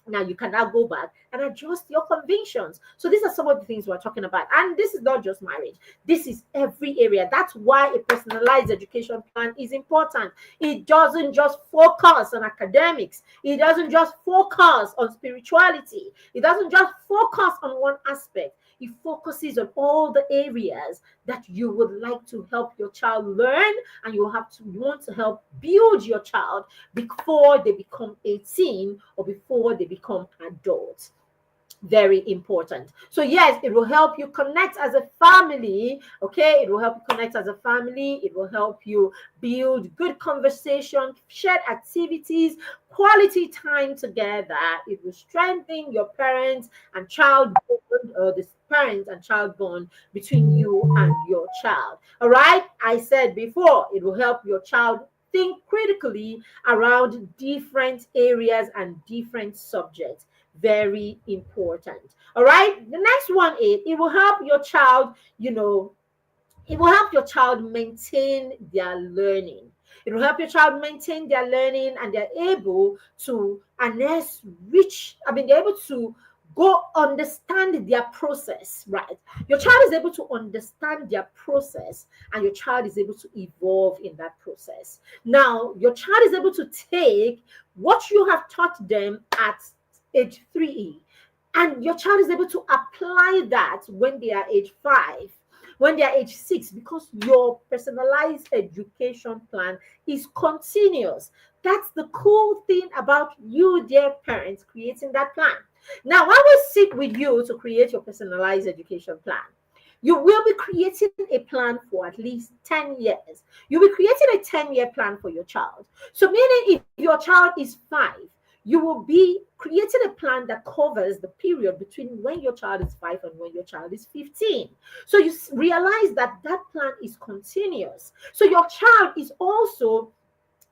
Now you can now go back and adjust your convictions. So these are some of the things we're talking about. And this is not just marriage. This is every area. That's why a personalized education plan is important. It doesn't just focus on academics. It doesn't just focus on spirituality. It doesn't just focus on one aspect. It focuses on all the areas that you would like to help your child learn, and you want to help build your child before they become 18 or before they become adults. Very important. So yes, it will help you connect as a family. Okay, it will help you connect as a family. It will help you build good conversation, shared activities, quality time together. It will strengthen your parents and child bond, or the parents and child bond between you and your child. All right, I said before, it will help your child think critically around different areas and different subjects. Very important. All right, the next one is it will help your child, it will help your child maintain their learning. It will help your child maintain their learning, and they're able to harness rich, they're able to go understand their process, right? Your child is able to understand their process, and your child is able to evolve in that process. Now, your child is able to take what you have taught them at age 3, and your child is able to apply that when they are age 5, when they are age 6, because your personalized education plan is continuous. That's the cool thing about you, dear parents, creating that plan. Now, when we sit with you to create your personalized education plan, you will be creating a plan for at least 10 years. You'll be creating a 10-year plan for your child. So, meaning if your child is 5, you will be creating a plan that covers the period between when your child is 5 and when your child is 15. So, you realize that that plan is continuous. So, your child is also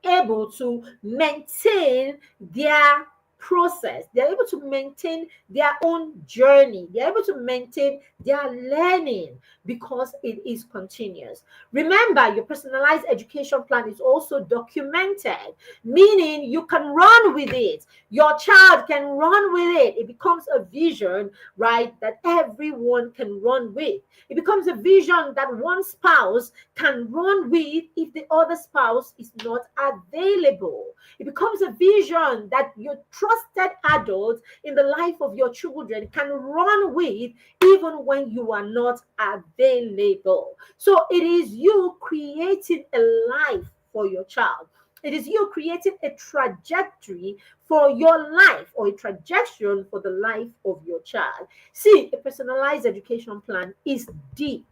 able to maintain their process. They're able to maintain their own journey. They're able to maintain their learning because it is continuous. Remember, your personalized education plan is also documented, meaning you can run with it. Your child can run with it. It becomes a vision, right, that everyone can run with. It becomes a vision that one spouse can run with if the other spouse is not available. It becomes a vision that your trusted adults in the life of your children can run with even when you are not available. So it is you creating a life for your child. It is you creating a trajectory for your life, or a trajectory for the life of your child. See, a personalized education plan is deep.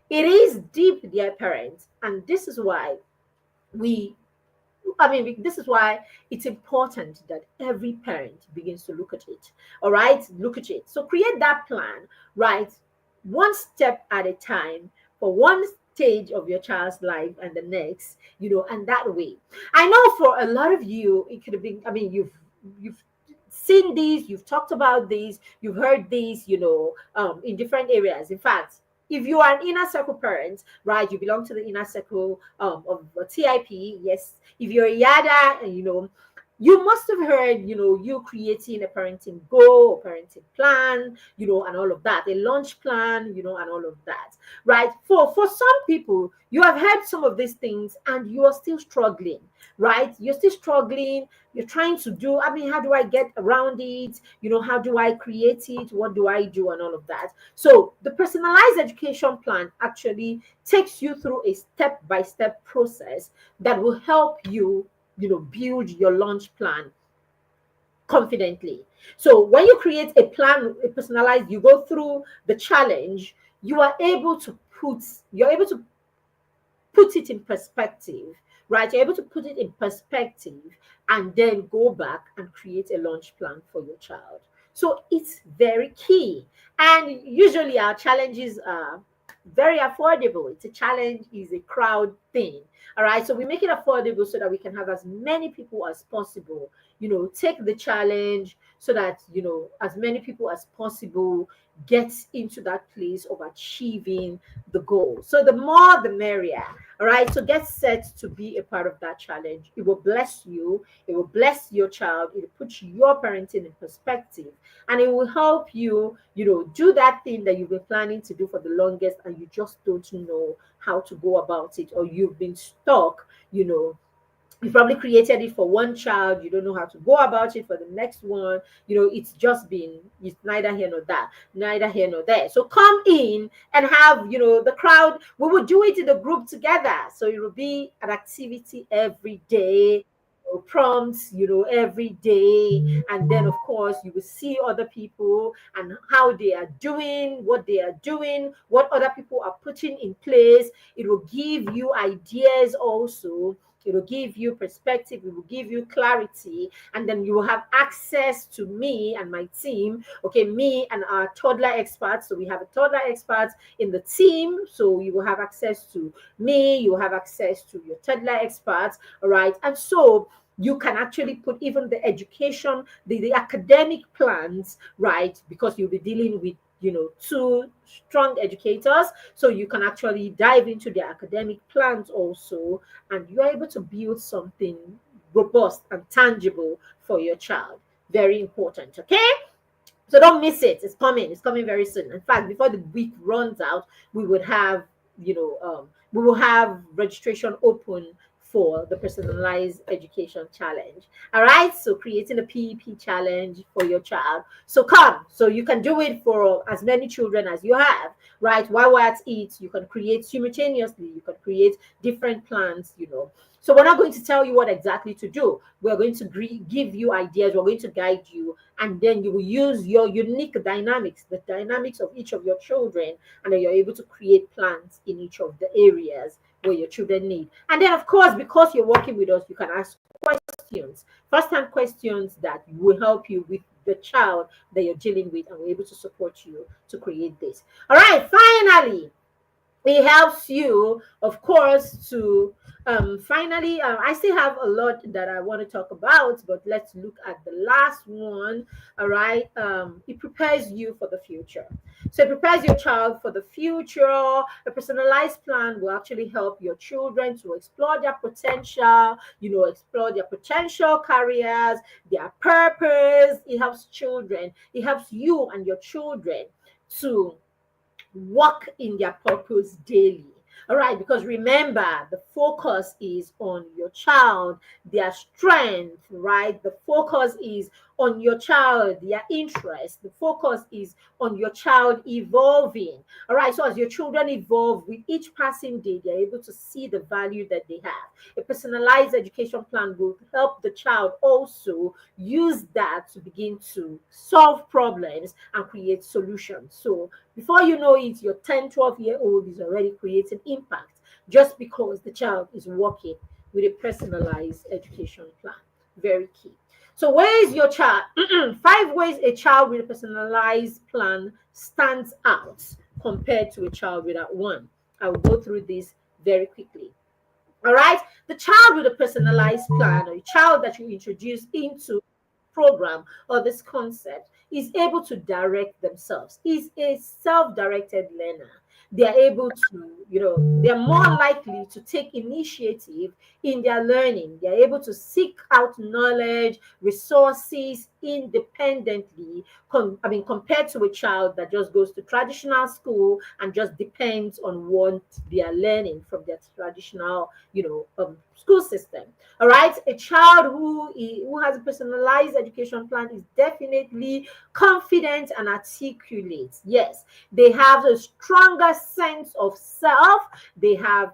It is deep, dear parents, and this is why we this is why it's important that every parent begins to look at it. All right, look at it. So create that plan, right? One step at a time, for one stage of your child's life and the next, and that way. I know for a lot of you, it could have been, you've seen these, you've talked about these, you've heard these, in different areas. In fact, if you are an inner circle parent, right, you belong to the inner circle of TIP. Yes, if you're a yada, you must have heard, you creating a parenting goal, a parenting plan, and all of that, a launch plan, and all of that, right? For some people, you have heard some of these things and you are still struggling, right? You're still struggling. You're trying to do, how do I get around it? How do I create it? What do I do? And all of that. So the personalized education plan actually takes you through a step-by-step process that will help you, build your launch plan confidently. So when you create a plan, a personalized, you go through the challenge, you're able to put it in perspective, right? You're able to put it in perspective and then go back and create a launch plan for your child. So it's very key. And usually our challenges are very affordable. It's a challenge, is a crowd thing. All right. So we make it affordable so that we can have as many people as possible, take the challenge so that, as many people as possible get into that place of achieving the goal. So the more the merrier. All right. So get set to be a part of that challenge. It will bless you. It will bless your child. It will put your parenting in perspective. And it will help you, do that thing that you've been planning to do for the longest and you just don't know how to go about it, or you've been stuck, you probably created it for one child, you don't know how to go about it for the next one. It's neither here nor that, neither here nor there. So come in and have, the crowd. We will do it in a group together, so it will be an activity every day, prompts, every day. And then, of course, you will see other people and how they are doing, what they are doing, what other people are putting in place. It will give you ideas also. It will give you perspective. It will give you clarity. And then you will have access to me and my team. Okay, me and our toddler experts. So we have a toddler expert in the team. So you will have access to me. You will have access to your toddler experts. All right. And so you can actually put even the education, the academic plans, right? Because you'll be dealing with, two strong educators, so you can actually dive into their academic plans also, and you're able to build something robust and tangible for your child. Very important, okay? So don't miss it. It's coming. It's coming very soon. In fact, before the week runs out, we would have, we will have registration open for the personalized education challenge. All right. So creating a PEP challenge for your child. So come. So you can do it for as many children as you have. Right. While we're at it, you can create simultaneously. You can create different plans. So we're not going to tell you what exactly to do. We're going to give you ideas. We're going to guide you, and then you will use your unique dynamics, the dynamics of each of your children, and then you're able to create plans in each of the areas where your children need. And then, of course, because you're working with us, you can ask questions, first-hand questions that will help you with the child that you're dealing with, and we're able to support you to create this. All right, finally, it helps you, of course, to finally, I still have a lot that I want to talk about, but let's look at the last one. All right. It prepares you for the future. So it prepares your child for the future. A personalized plan will actually help your children to explore their potential, explore their potential careers, their purpose. It helps children, it helps you and your children to walk in their purpose daily. All right, because remember, the focus is on your child, their strength, right? The focus is on your child, their interest. The focus is on your child evolving. All right, so as your children evolve with each passing day, they're able to see the value that they have. A personalized education plan will help the child also use that to begin to solve problems and create solutions. So before you know it, your 10, 12-year-old is already creating impact just because the child is working with a personalized education plan. Very key. So, where is your child? 5 ways a child with a personalized plan stands out compared to a child without one. I will go through this very quickly. All right. The child with a personalized plan, or a child that you introduce into program or this concept, is able to direct themselves, is a self-directed learner. They are able to, they're more likely to take initiative in their learning. They're able to seek out knowledge, resources independently. Compared to a child that just goes to traditional school and just depends on what they are learning from their traditional, school system. All right, a child who has a personalized education plan is definitely confident and articulate. Yes, they have a stronger sense of self. They are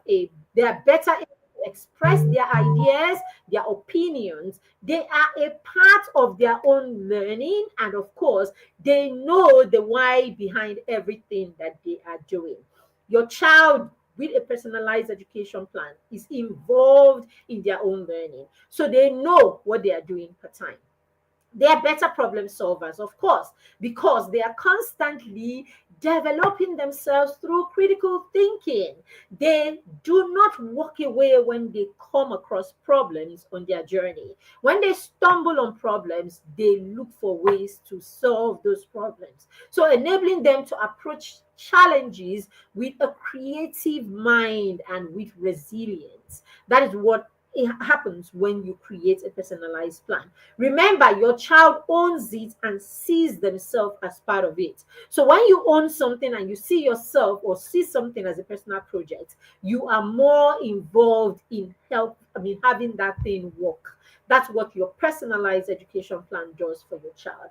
better able to express their ideas, their opinions. They are a part of their own learning, and of course, they know the why behind everything that they are doing. Your child with a personalized education plan is involved in their own learning. So they know what they are doing per time. They are better problem solvers, of course, because they are constantly developing themselves through critical thinking. They do not walk away when they come across problems on their journey. When they stumble on problems, they look for ways to solve those problems. So, enabling them to approach challenges with a creative mind and with resilience. That is what it happens when you create a personalized plan. Remember, your child owns it and sees themselves as part of it. So when you own something and you see yourself or see something as a personal project, you are more involved in having that thing work. That's what your personalized education plan does for your child.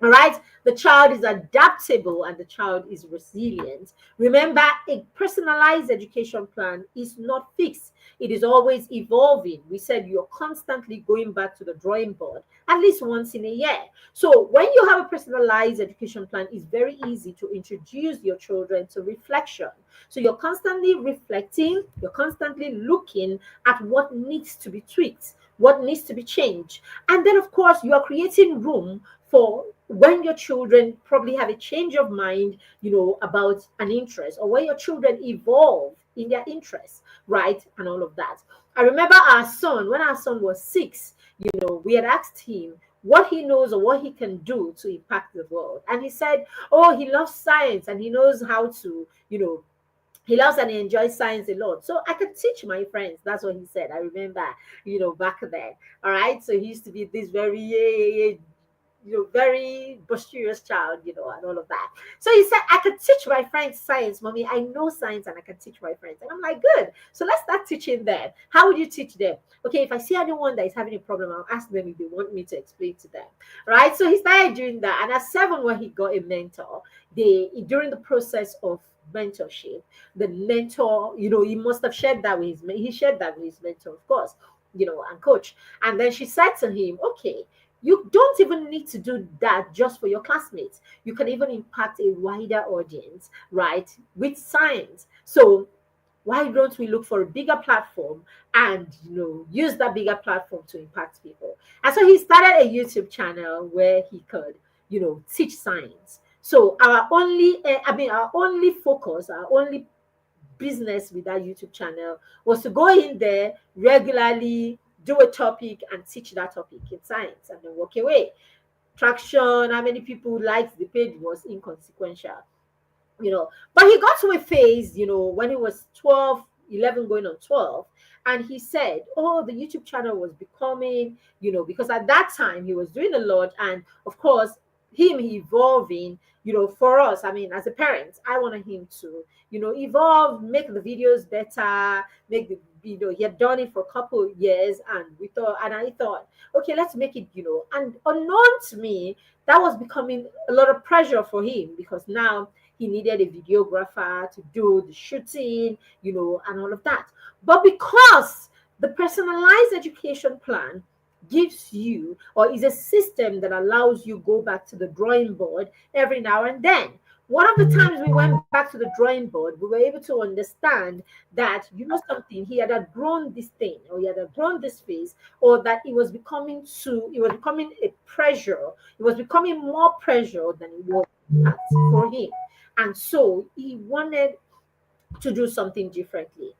All right, the child is adaptable and the child is resilient. Remember, a personalized education plan is not fixed, it is always evolving. We said you're constantly going back to the drawing board at least once in a year. So, when you have a personalized education plan, it's very easy to introduce your children to reflection. So, you're constantly reflecting, you're constantly looking at what needs to be tweaked, what needs to be changed. And then, of course, you are creating room for when your children probably have a change of mind, about an interest, or when your children evolve in their interests, right? And all of that. I remember our son, when our son was 6, we had asked him, what he knows or what he can do to impact the world. And he said, oh, he loves science and he knows how to, he loves and he enjoys science a lot. So I could teach my friends. That's what he said. I remember, back then. All right. So he used to be this very, very boisterous child, and all of that. So he said, I could teach my friends science, mommy. I know science and I can teach my friends. And I'm like, good. So let's start teaching them. How would you teach them? Okay, if I see anyone that is having a problem, I'll ask them if they want me to explain to them. Right. So he started doing that. And at 7, when he got a mentor, during the process of mentorship, the mentor, he must have shared that with he shared that with his mentor, of course, and coach. And then she said to him, okay, you don't even need to do that just for your classmates. You can even impact a wider audience, right, with science. So why don't we look for a bigger platform and use that bigger platform to impact people? And so he started a YouTube channel where he could teach science. So our only focus, our only business with that YouTube channel was to go in there regularly, do a topic and teach that topic in science and then walk away. Traction, how many people liked the page was inconsequential. But he got to a phase, when he was 12, 11 going on 12, and he said, oh, the YouTube channel was becoming, because at that time he was doing a lot, and of course him evolving, for us, I mean, as a parent, I wanted him to, evolve, make the videos better, make the, he had done it for a couple of years, and I thought, okay, let's make it, and unknown to me, that was becoming a lot of pressure for him, because now he needed a videographer to do the shooting, and all of that. But because the personalized education plan gives you, or is a system that allows you go back to the drawing board every now and then. One of the times we went back to the drawing board, we were able to understand that, something, he had outgrown this thing, or he had outgrown this phase, or that it was becoming a pressure, it was becoming more pressure than it was for him. And so he wanted to do something differently.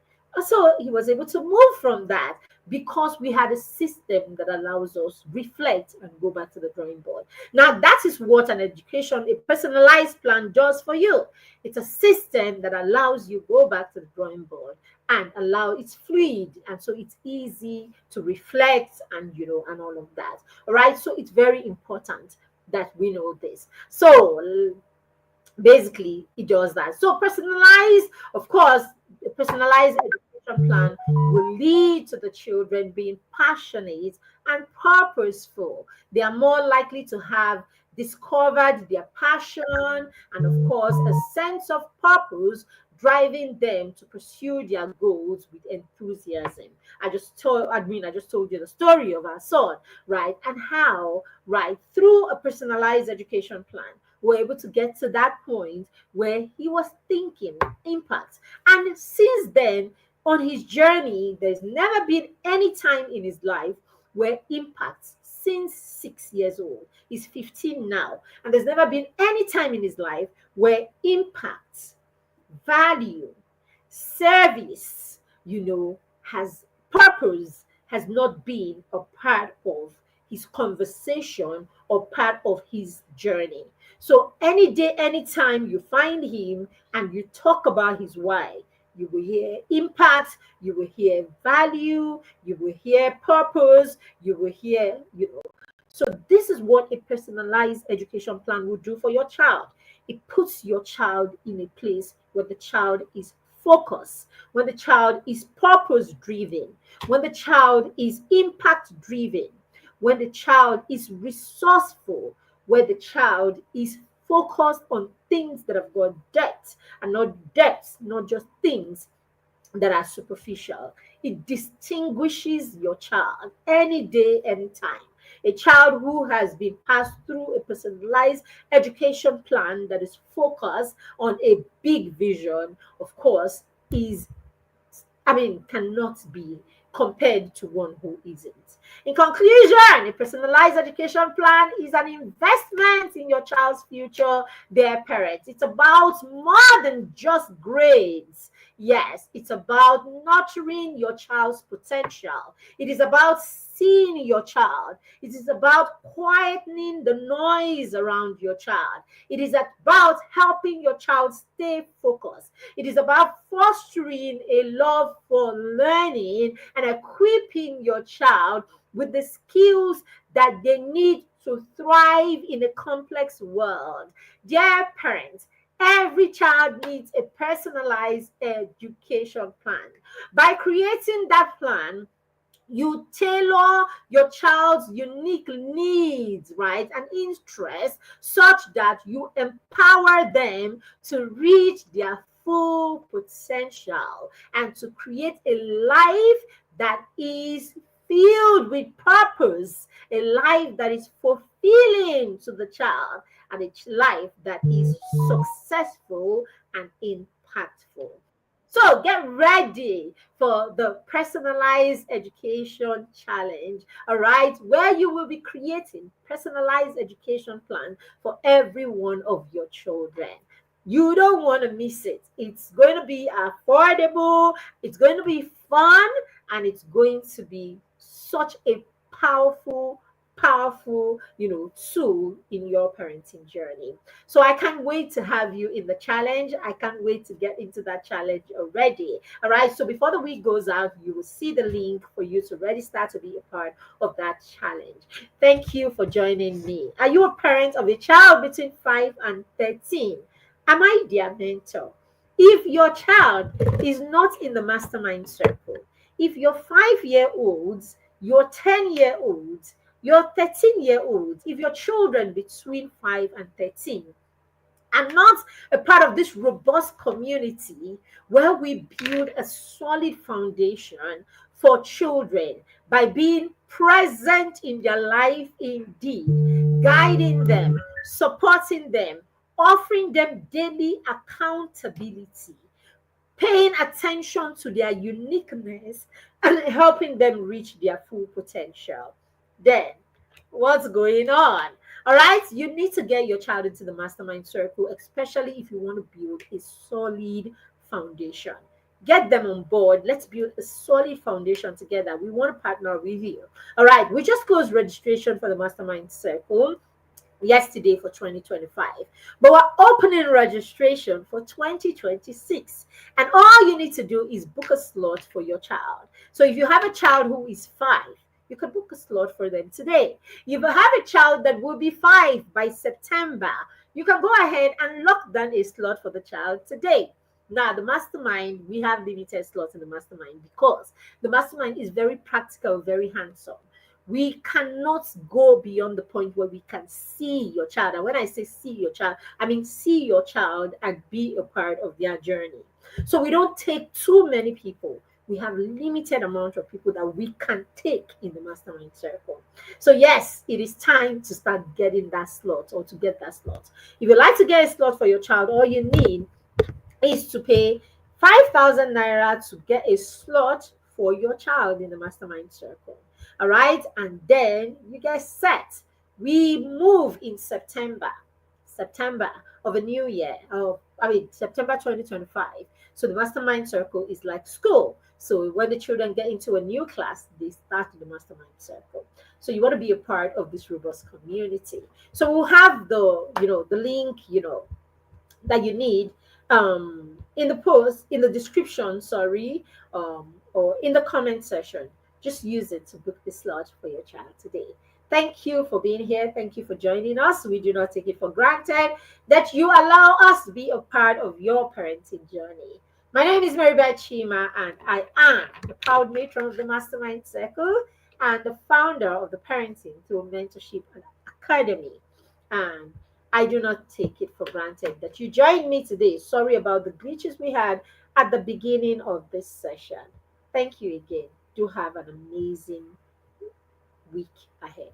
So he was able to move from that because we had a system that allows us reflect and go back to the drawing board. Now that is what an education, a personalized plan does for you. It's a system that allows you go back to the drawing board and it's fluid, and so it's easy to reflect and and all of that. All right. So it's very important that we know this. So basically it does that. So personalized, of course, a personalized education plan will lead to the children being passionate and purposeful. They are more likely to have discovered their passion and of course a sense of purpose, driving them to pursue their goals with enthusiasm. I just told you the story of our son, right? And how, right, through a personalized education plan, we're able to get to that point where he was thinking impact. And since then, on his journey, there's never been any time in his life where impact, since 6 years old, he's 15 now, and there's never been any time in his life where impact, value, service, has purpose, has not been a part of his conversation or part of his journey. So any day, anytime you find him and you talk about his why, you will hear impact, you will hear value, you will hear purpose, you will hear, So this is what a personalized education plan will do for your child. It puts your child in a place where the child is focused, when the child is purpose driven, when the child is impact driven, when the child is resourceful, where the child is focused on things that have got depth and not depth, not just things that are superficial. It distinguishes your child any day, anytime. A child who has been passed through a personalized education plan that is focused on a big vision, of course, cannot be compared to one who isn't. In conclusion, a personalized education plan is an investment in your child's future, their parents. It's about more than just grades. Yes, it's about nurturing your child's potential. It is about seeing your child. It is about quietening the noise around your child. It is about helping your child stay focused. It is about fostering a love for learning and equipping your child with the skills that they need to thrive in a complex world. Dear parents, every child needs a personalized education plan. By creating that plan, you tailor your child's unique needs, right, and interests such that you empower them to reach their full potential and to create a life that is filled with purpose, a life that is fulfilling to the child, and a life that is successful and impactful. So get ready for the personalized education challenge, all right, where you will be creating personalized education plan for every one of your children. You don't want to miss it. It's going to be affordable, it's going to be fun, and it's going to be such a powerful tool in your parenting journey. So I can't wait to have you in the challenge. I can't wait to get into that challenge already. All right. So before the week goes out, you will see the link for you to register to be a part of that challenge. Thank you for joining me. Are you a parent of a child between 5 and 13? Am I their mentor? If your child is not in the mastermind circle, if your 5 year olds, your 10 year olds, your 13 year olds, if your children between 5 and 13 are not a part of this robust community where we build a solid foundation for children by being present in their life indeed, guiding them, supporting them, offering them daily accountability, paying attention to their uniqueness, and helping them reach their full potential. Then, what's going on? All right, you need to get your child into the mastermind circle, especially if you want to build a solid foundation. Get them on board. Let's build a solid foundation together. We want to partner with you. All right, we just closed registration for the mastermind circle yesterday for 2025, but we're opening registration for 2026, and all you need to do is book a slot for your child. So if you have a child who is 5, you can book a slot for them today. If you have a child that will be 5 by September, you can go ahead and lock down a slot for the child today. Now, the mastermind, we have limited slots in the mastermind because the mastermind is very practical, very hands-on. We cannot go beyond the point where we can see your child. And when I say see your child, I mean see your child and be a part of their journey. So we don't take too many people. We have limited amount of people that we can take in the mastermind circle. So yes, it is time to start getting that slot or to get that slot. If you like to get a slot for your child, all you need is to pay 5,000 naira to get a slot for your child in the mastermind circle. All right, and then you get set. We move in September of a new year. September 2025. So the mastermind circle is like school. So when the children get into a new class, they start the mastermind circle. So you want to be a part of this robust community. So we'll have the link, that you need in the post, in the description, sorry, or in the comment section. Just use it to book the slot for your child today. Thank you for being here. Thank you for joining us. We do not take it for granted that you allow us to be a part of your parenting journey. My name is Maribel Chima, and I am the proud matron of the Mastermind Circle and the founder of the Parenting Through Mentorship Academy. And I do not take it for granted that you joined me today. Sorry about the glitches we had at the beginning of this session. Thank you again. Do have an amazing week ahead.